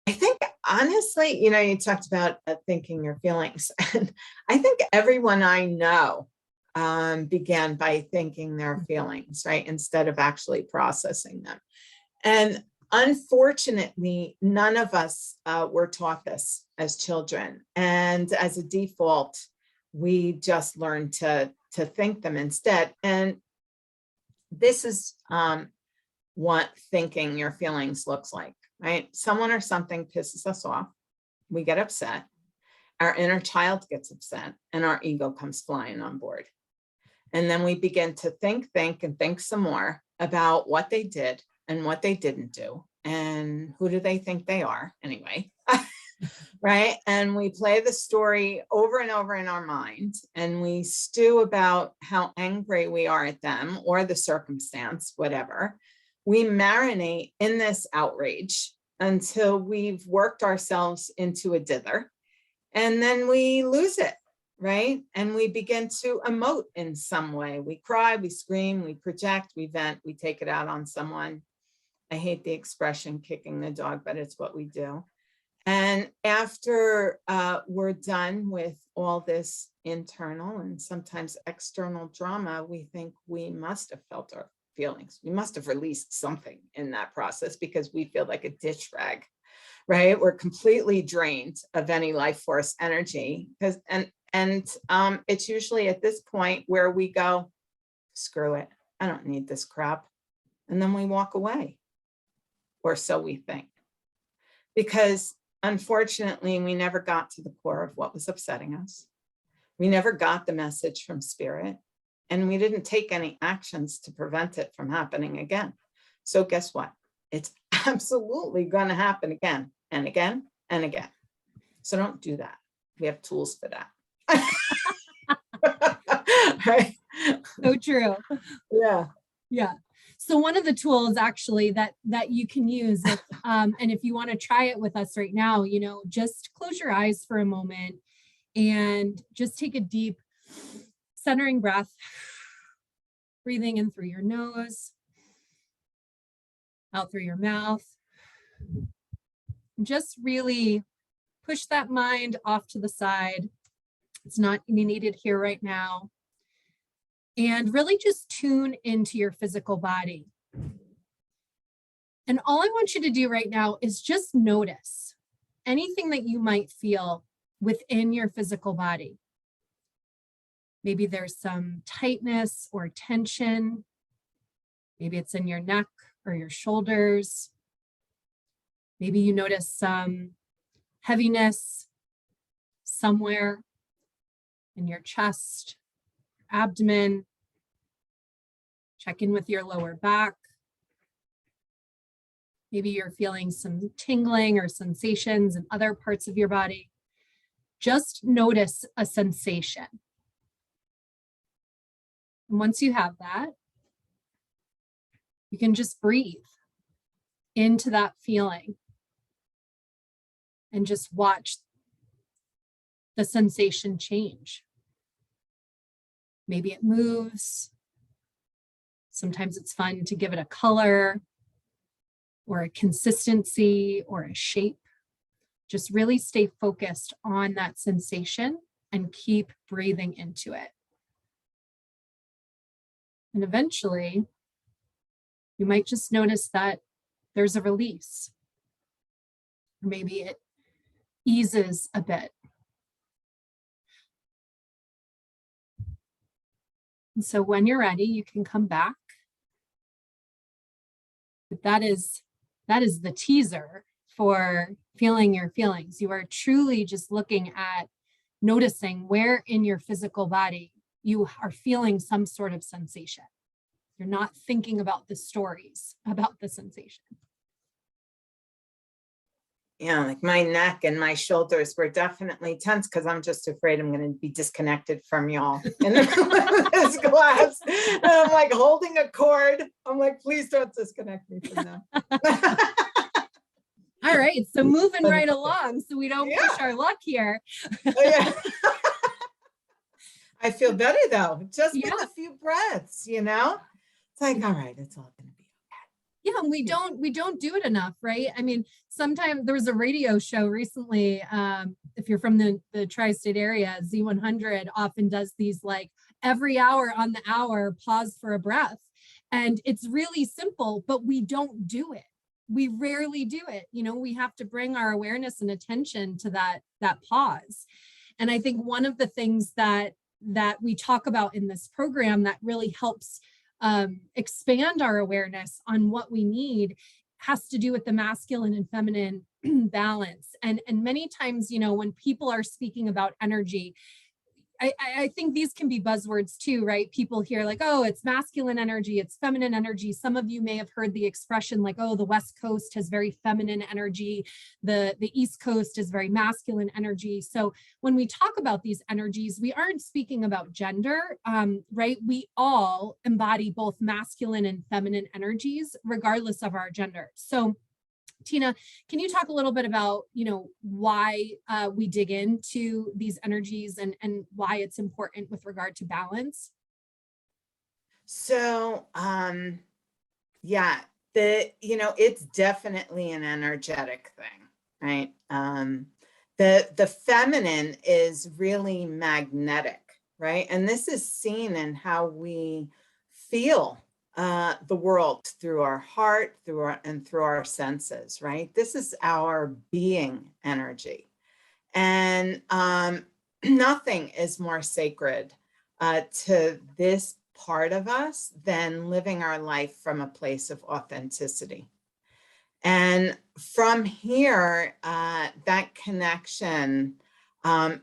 think, honestly, you talked about thinking your feelings. And I think everyone I know began by thinking their feelings, right? Instead of actually processing them. And unfortunately, none of us were taught this as children. And as a default, we just learned to think them instead. And this is what thinking your feelings looks like, right? Someone or something pisses us off. We get upset. Our inner child gets upset, and our ego comes flying on board. And then we begin to think some more about what they did and what they didn't do, and who do they think they are anyway, right? And we play the story over and over in our mind, and we stew about how angry we are at them or the circumstance, whatever. We marinate in this outrage until we've worked ourselves into a dither, and then we lose it, right? And we begin to emote in some way. We cry, we scream, we project, we vent, we take it out on someone. I hate the expression kicking the dog, but it's what we do. And after we're done with all this internal and sometimes external drama, we think we must have felt our feelings. We must have released something in that process, because we feel like a dish rag, right? We're completely drained of any life force energy. And it's usually at this point where we go, screw it, I don't need this crap. And then we walk away, or so we think. Because unfortunately, we never got to the core of what was upsetting us. We never got the message from spirit, and we didn't take any actions to prevent it from happening again. So guess what? It's absolutely going to happen again and again and again. So don't do that. We have tools for that. Right? So true. Yeah. Yeah. So one of the tools actually that you can use, if, and if you want to try it with us right now, just close your eyes for a moment and just take a deep centering breath, breathing in through your nose, out through your mouth. Just really push that mind off to the side. It's not needed here right now. And really just tune into your physical body. And all I want you to do right now is just notice anything that you might feel within your physical body. Maybe there's some tightness or tension. Maybe it's in your neck or your shoulders. Maybe you notice some heaviness somewhere in your chest, abdomen. Check in with your lower back. Maybe you're feeling some tingling or sensations in other parts of your body. Just notice a sensation. And once you have that, you can just breathe into that feeling and just watch the sensation change. Maybe it moves. Sometimes it's fun to give it a color or a consistency or a shape. Just really stay focused on that sensation and keep breathing into it. And eventually, you might just notice that there's a release. Or maybe it eases a bit. And so when you're ready, you can come back. But that is the teaser for feeling your feelings. You are truly just looking at noticing where in your physical body you are feeling some sort of sensation. You're not thinking about the stories about the sensation. Yeah, like my neck and my shoulders were definitely tense because I'm just afraid I'm going to be disconnected from y'all in the middle of this class. And I'm like holding a cord. I'm like, please don't disconnect me from them. All right, so moving right along so we don't push our luck here. Yeah. I feel better though, just with a few breaths, It's like, all right, it's all going to be. Yeah, and we don't do it enough, right? I mean, sometimes there was a radio show recently, if you're from the tri-state area, Z100 often does these like every hour on the hour, pause for a breath. And it's really simple, but we don't do it. We rarely do it. We have to bring our awareness and attention to that pause. And I think one of the things that we talk about in this program that really helps expand our awareness on what we need has to do with the masculine and feminine balance. And many times, when people are speaking about energy, I think these can be buzzwords too, right? People hear like, oh, it's masculine energy, it's feminine energy. Some of you may have heard the expression like, oh, the West Coast has very feminine energy. The East Coast is very masculine energy. So when we talk about these energies, we aren't speaking about gender, right? We all embody both masculine and feminine energies, regardless of our gender. So Tina, can you talk a little bit about, why we dig into these energies and why it's important with regard to balance? So, it's definitely an energetic thing, right? The feminine is really magnetic, right? And this is seen in how we feel the world through our heart, through our senses, right? This is our being energy. And nothing is more sacred to this part of us than living our life from a place of authenticity. And from here, that connection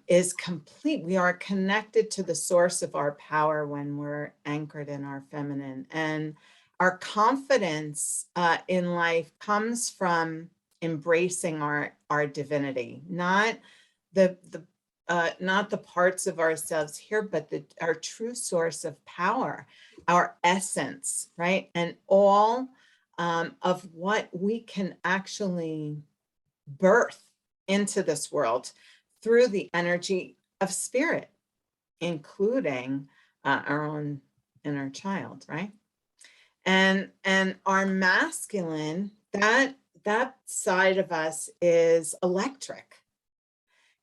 is complete. We are connected to the source of our power when we're anchored in our feminine. And our confidence in life comes from embracing our divinity, not the parts of ourselves here, but our true source of power, our essence, right? And all of what we can actually birth into this world through the energy of spirit, including our own inner child, right? And our masculine, that side of us is electric.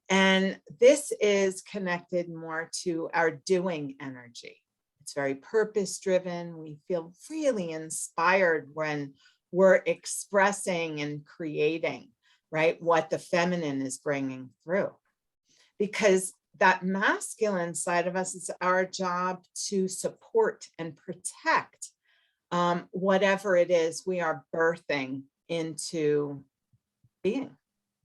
And this is connected more to our doing energy. It's very purpose driven. We feel really inspired when we're expressing and creating, right, what the feminine is bringing through. Because that masculine side of us, is our job to support and protect whatever it is we are birthing into being,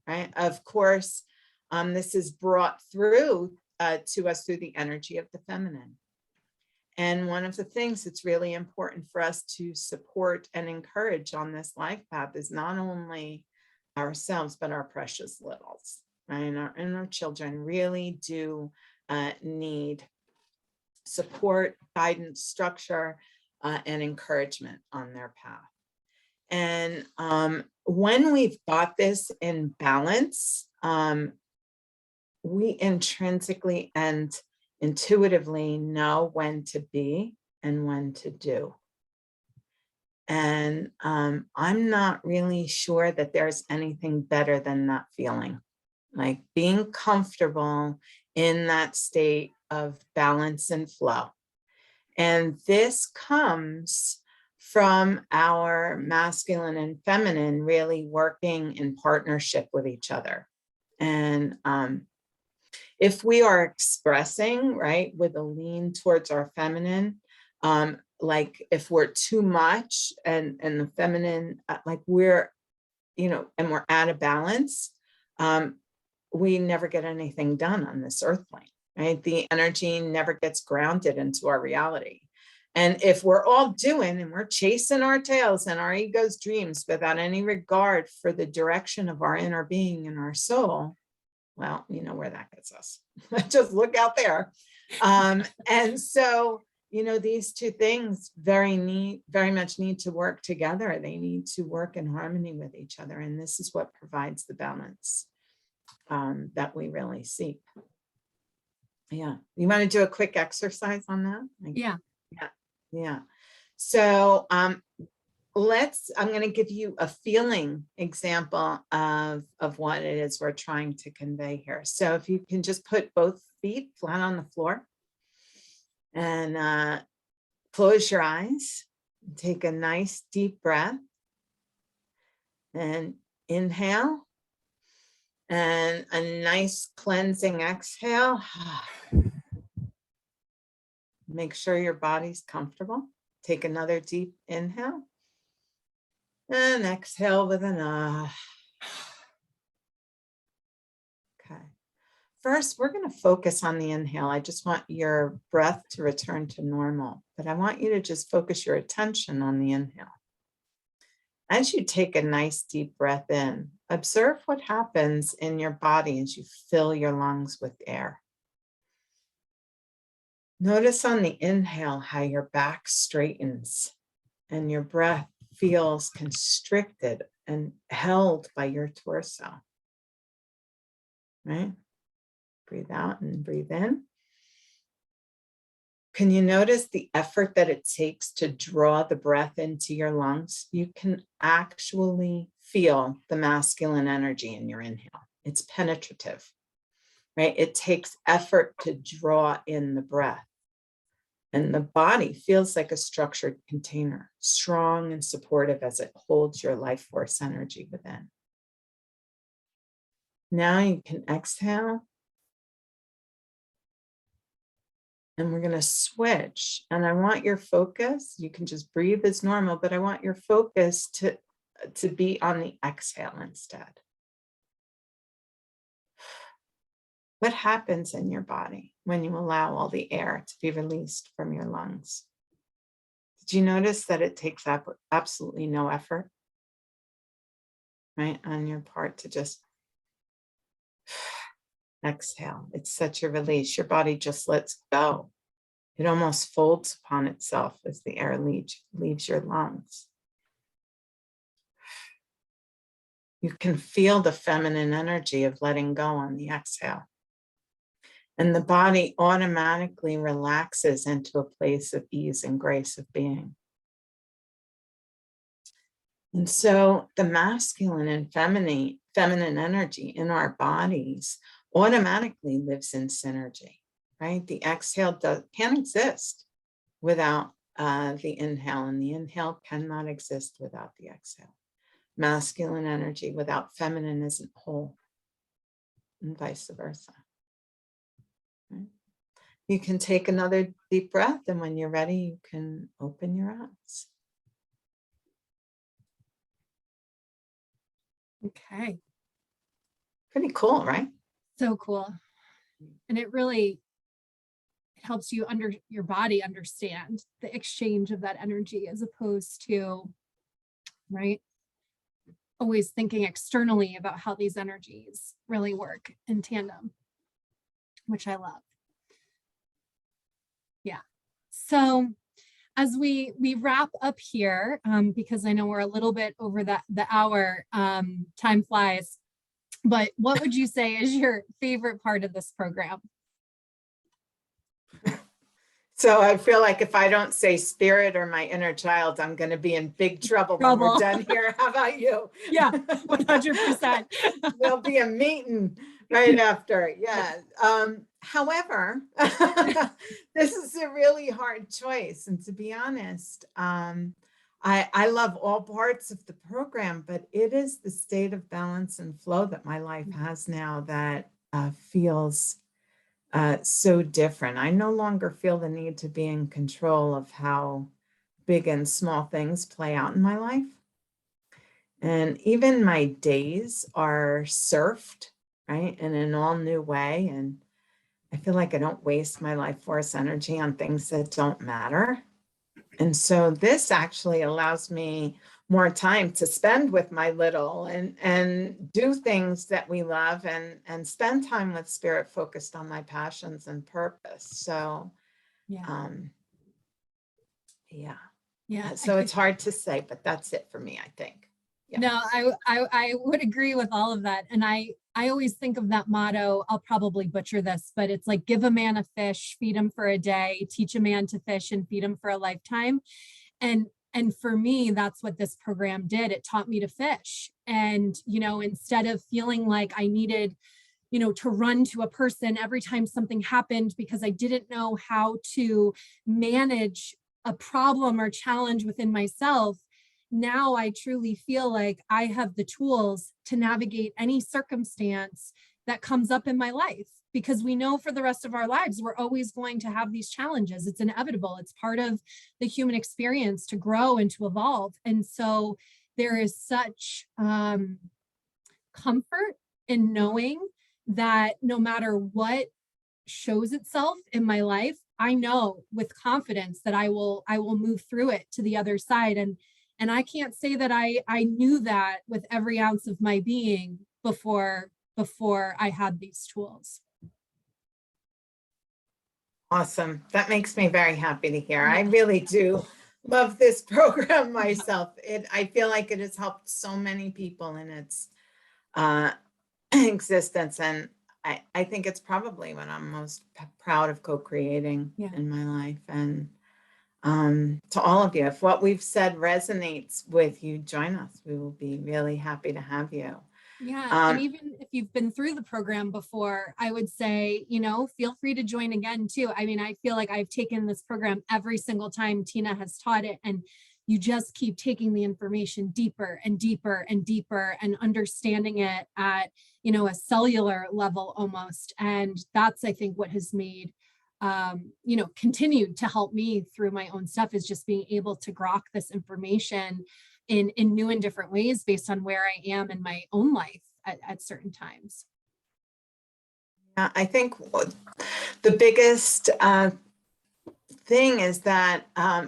right? Of course, this is brought through to us through the energy of the feminine. And one of the things that's really important for us to support and encourage on this life path is not only ourselves, but our precious littles, right? And our children really do need support, guidance, structure, and encouragement on their path. And when we've got this in balance, we intrinsically and intuitively know when to be and when to do. And I'm not really sure that there's anything better than that feeling, like being comfortable in that state of balance and flow. And this comes from our masculine and feminine really working in partnership with each other. And if we are expressing, right, with a lean towards our feminine, like if we're too much and the feminine, like we're, and we're out of balance, we never get anything done on this earth plane, right? The energy never gets grounded into our reality. And if we're all doing and we're chasing our tails and our ego's dreams without any regard for the direction of our inner being and our soul, well, you know where that gets us. Just look out there. And so, these two things very much need to work together. They need to work in harmony with each other. And this is what provides the balance that we really seek. Yeah. You want to do a quick exercise on that? Yeah. So I'm going to give you a feeling example of what it is we're trying to convey here. So if you can just put both feet flat on the floor and close your eyes, take a nice deep breath and inhale and a nice cleansing exhale. Make sure your body's comfortable. Take another deep inhale. And exhale with an ah. Okay. First, we're going to focus on the inhale. I just want your breath to return to normal, but I want you to just focus your attention on the inhale. As you take a nice deep breath in, observe what happens in your body as you fill your lungs with air. Notice on the inhale how your back straightens and your breath feels constricted and held by your torso, right? Breathe out and breathe in. Can you notice the effort that it takes to draw the breath into your lungs? You can actually feel the masculine energy in your inhale. It's penetrative, right? It takes effort to draw in the breath. And the body feels like a structured container, strong and supportive as it holds your life force energy within. Now you can exhale. And we're going to switch. And I want your focus. You can just breathe as normal, but I want your focus to to be on the exhale instead. What happens in your body when you allow all the air to be released from your lungs? Did you notice that it takes absolutely no effort, right, on your part to just exhale? It's such a release. Your body just lets go. It almost folds upon itself as the air leaves your lungs. You can feel the feminine energy of letting go on the exhale. And the body automatically relaxes into a place of ease and grace of being. And so the masculine and feminine energy in our bodies automatically lives in synergy, right? The exhale can't exist without the inhale, and the inhale cannot exist without the exhale. Masculine energy without feminine isn't whole, and vice versa. Right? You can take another deep breath, and when you're ready, you can open your eyes. Okay. Pretty cool, right? So cool. And it helps you your body understand the exchange of that energy, as opposed to, right, always thinking externally about how these energies really work in tandem, which I love. Yeah. So as we wrap up here, because I know we're a little bit over the hour, time flies, but what would you say is your favorite part of this program? So I feel like if I don't say spirit or my inner child, I'm going to be in big trouble when we're done here. How about you? Yeah, 100%. There'll be a meeting right after. Yeah. However, this is a really hard choice. And to be honest, I love all parts of the program, but it is the state of balance and flow that my life has now that feels so different. I no longer feel the need to be in control of how big and small things play out in my life. And even my days are surfed, right, in an all new way. And I feel like I don't waste my life force energy on things that don't matter. And so this actually allows me more time to spend with my little and do things that we love and spend time with spirit focused on my passions and purpose. So, Yeah. Yeah. So it's hard to say, but that's it for me, I think. Yeah. No, I would agree with all of that. And I always think of that motto. I'll probably butcher this, but it's like, give a man a fish, feed him for a day, teach a man to fish and feed him for a lifetime. And for me, that's what this program did. It taught me to fish. And, instead of feeling like I needed, to run to a person every time something happened because I didn't know how to manage a problem or challenge within myself, now I truly feel like I have the tools to navigate any circumstance that comes up in my life, because we know for the rest of our lives, we're always going to have these challenges. It's inevitable. It's part of the human experience to grow and to evolve. And so there is such comfort in knowing that no matter what shows itself in my life, I know with confidence that I will move through it to the other side. And I can't say that I knew that with every ounce of my being before I had these tools. Awesome. That makes me very happy to hear. I really do love this program myself. I feel like it has helped so many people in its existence. And I think it's probably what I'm most proud of co-creating in my life. And to all of you, if what we've said resonates with you, join us. We will be really happy to have you. Yeah. And even if you've been through the program before, I would say, feel free to join again too. I mean, I feel like I've taken this program every single time Tina has taught it, and you just keep taking the information deeper and deeper and deeper and understanding it at, a cellular level almost. And that's, I think, what has made continued to help me through my own stuff, is just being able to grok this information in new and different ways based on where I am in my own life at certain times. I think the biggest thing is that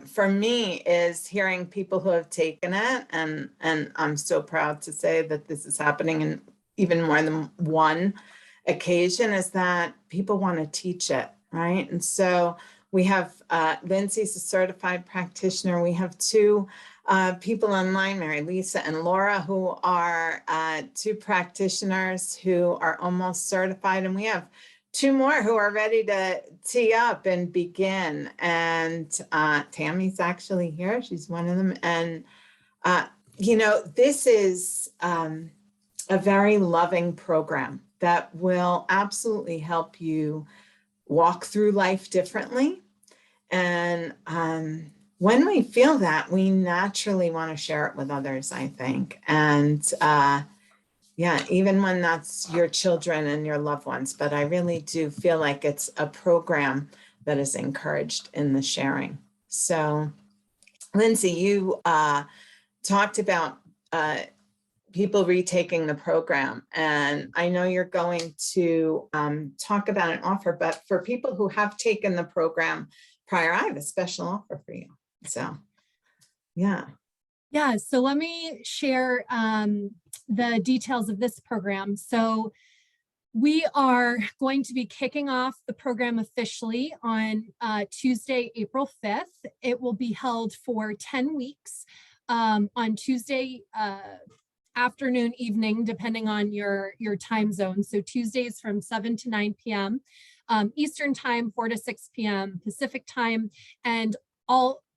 for me is hearing people who have taken it, and I'm so proud to say that this is happening in even more than one occasion, is that people want to teach it, right? And so we have Lindsey's a certified practitioner. We have two people online, Mary Lisa and Laura, who are two practitioners who are almost certified, and we have two more who are ready to tee up and begin. And Tammy's actually here. She's one of them. And, you know, this is a very loving program that will absolutely help you walk through life differently. And when we feel that, we naturally want to share it with others, I think. And yeah, even when that's your children and your loved ones. But I really do feel like it's a program that is encouraged in the sharing. So, Lindsey, you talked about people retaking the program. And I know you're going to talk about an offer, but for people who have taken the program prior, I have a special offer for you. So, yeah. Yeah, so let me share the details of this program. So we are going to be kicking off the program officially on Tuesday, April 5th. It will be held for 10 weeks on Tuesday afternoon, evening, depending on your time zone. So Tuesdays from 7 to 9 p.m. Eastern time, 4 to 6 p.m. Pacific time, and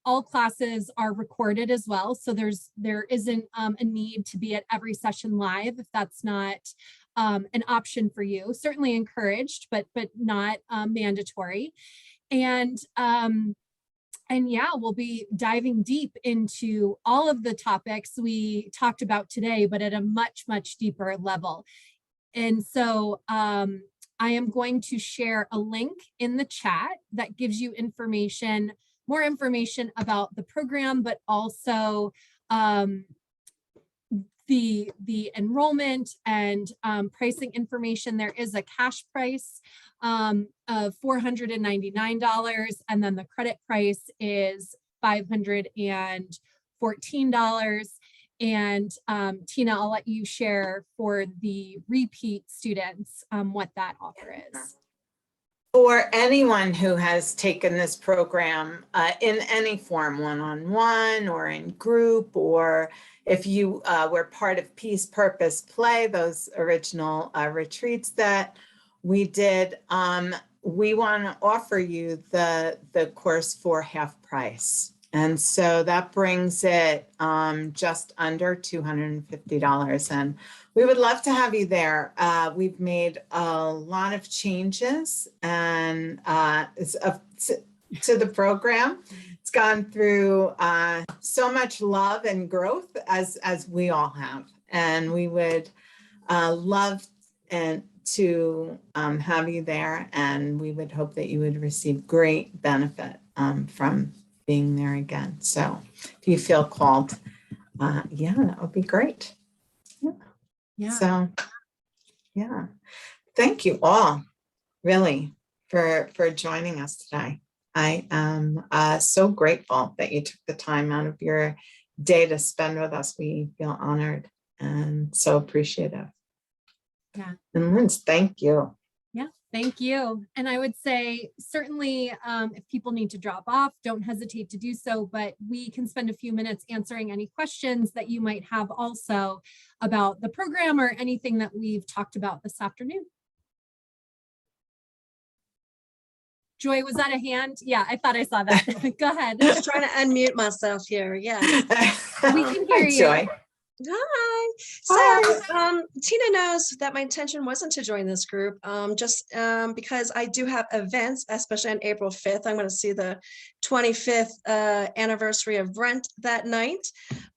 all classes are recorded as well. So there isn't a need to be at every session live if that's not an option for you. Certainly encouraged, but not mandatory. And yeah, we'll be diving deep into all of the topics we talked about today, but at a much, much deeper level. And so I am going to share a link in the chat that gives you more information about the program, but also the enrollment and pricing information. There is a cash price of $499, and then the credit price is $514. And Tina, I'll let you share for the repeat students what that offer is. For anyone who has taken this program in any form, one-on-one or in group, or if you were part of Peace, Purpose, Play, those original retreats that we did, we want to offer you the course for half price. And so that brings it just under $250. And we would love to have you there. We've made a lot of changes and to the program. It's gone through so much love and growth as we all have. And we would love to have you there. And we would hope that you would receive great benefit from being there again. So if you feel called, yeah, that would be great. Yeah. So, yeah, thank you all really for joining us today. I am so grateful that you took the time out of your day to spend with us. We feel honored and so appreciative. Yeah. And Linz, thank you. Yeah, thank you. And I would say certainly if people need to drop off, don't hesitate to do so, but we can spend a few minutes answering any questions that you might have also about the program or anything that we've talked about this afternoon. Joy, was that a hand? Yeah, I thought I saw that. Go ahead. Just trying to unmute myself here. Yeah. We can hear you. Joy. Hi. So Tina knows that my intention wasn't to join this group, just because I do have events, especially on April 5th. I'm going to see the 25th anniversary of Brent that night.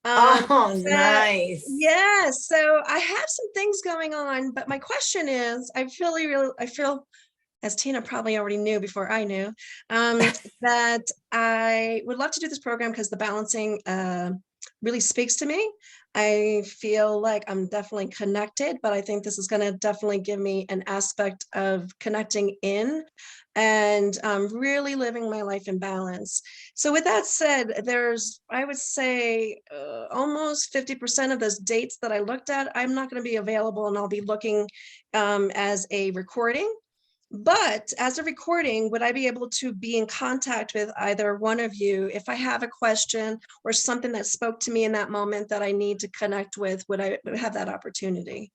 Nice. Yeah, so I have some things going on, but my question is, I feel, as Tina probably already knew before I knew, that I would love to do this program because the balancing really speaks to me. I feel like I'm definitely connected, but I think this is going to definitely give me an aspect of connecting in and really living my life in balance. So with that said, there's, I would say, almost 50% of those dates that I looked at, I'm not going to be available, and I'll be looking as a recording. But as a recording, would I be able to be in contact with either one of you if I have a question or something that spoke to me in that moment that I need to connect with? Would I have that opportunity?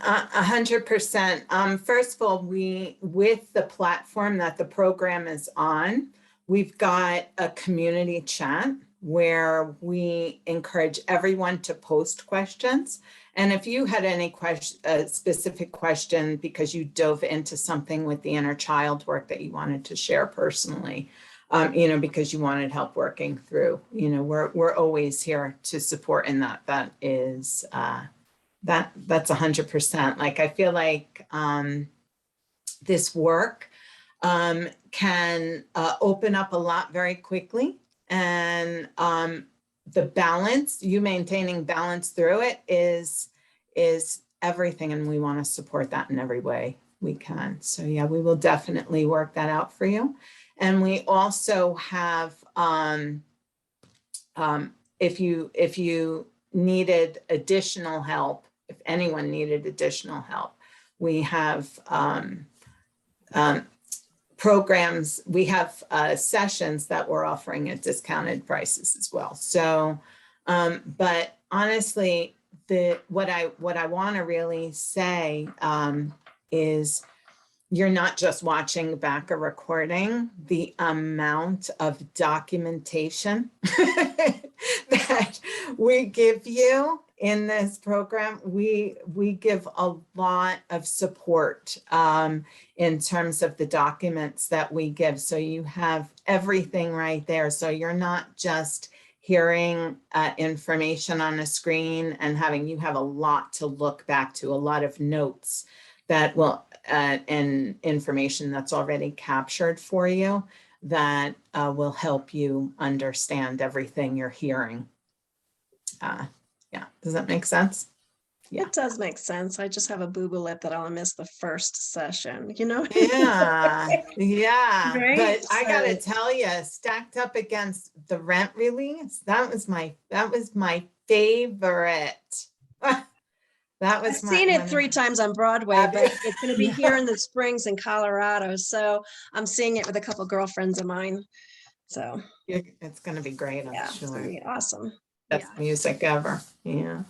100%. First of all, with the platform that the program is on, we've got a community chat where we encourage everyone to post questions. And if you had any specific question because you dove into something with the inner child work that you wanted to share personally, because you wanted help working through, we're always here to support in that. That is, that's 100%. Like, I feel like this work can open up a lot very quickly, and the balance, you maintaining balance through it is everything, and we want to support that in every way we can. So yeah, we will definitely work that out for you. And we also have if you needed additional help, if anyone needed additional help, we have programs, we have sessions that we're offering at discounted prices as well. So, but honestly, what I want to really say is, you're not just watching back a recording. The amount of documentation that we give you in this program, we give a lot of support in terms of the documents that we give. So you have everything right there. So you're not just hearing information on a screen and you have a lot to look back to, a lot of notes that will and information that's already captured for you that will help you understand everything you're hearing. Yeah, does that make sense? Yeah. It does make sense. I just have a boo-boo lip that I'll miss the first session, you know? Yeah, yeah. Right? But I gotta So- tell you, stacked up against the rent release, that was my favorite. That was I've seen it 3 times on Broadway, but it's going to be here in the Springs in Colorado. So I'm seeing it with a couple girlfriends of mine. So it's going to be great, I'm yeah, it's going sure. to be awesome. Best music ever. Yeah.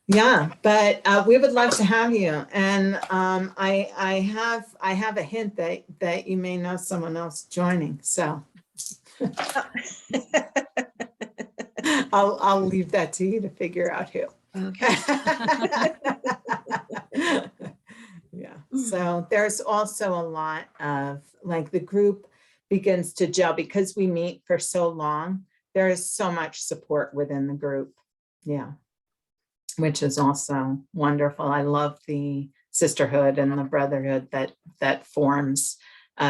Yeah, but we would love to have you. And I have a hint that you may know someone else joining. So I'll leave that to you to figure out who. Okay. Yeah. So there's also a lot of, like, the group begins to gel because we meet for so long. There is so much support within the group. Yeah. Which is also wonderful. I love the sisterhood and the brotherhood that forms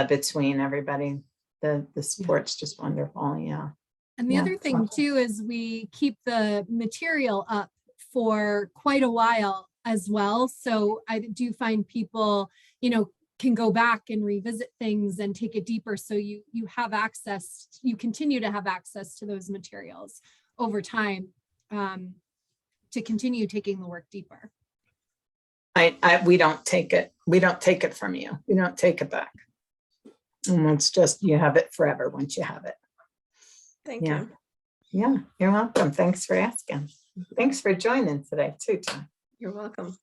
between everybody. The support's just wonderful. Yeah. And the other thing too is we keep the material up for quite a while as well. So I do find people, can go back and revisit things and take it deeper. So you have access, you continue to have access to those materials over time to continue taking the work deeper. We don't take it from you. We don't take it back. And it's just, you have it forever once you have it. Thank you. Yeah, you're welcome. Thanks for asking. Thanks for joining today too, Tom. You're welcome.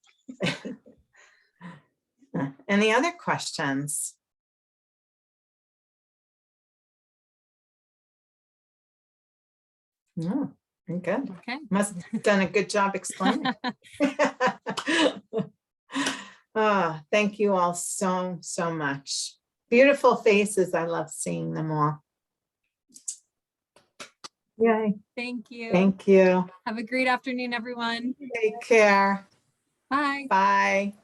Any other questions? No, you're good. Okay. Must have done a good job explaining. Oh, thank you all so much. Beautiful faces. I love seeing them all. Yay. Thank you. Thank you. Have a great afternoon, everyone. Take care. Bye. Bye.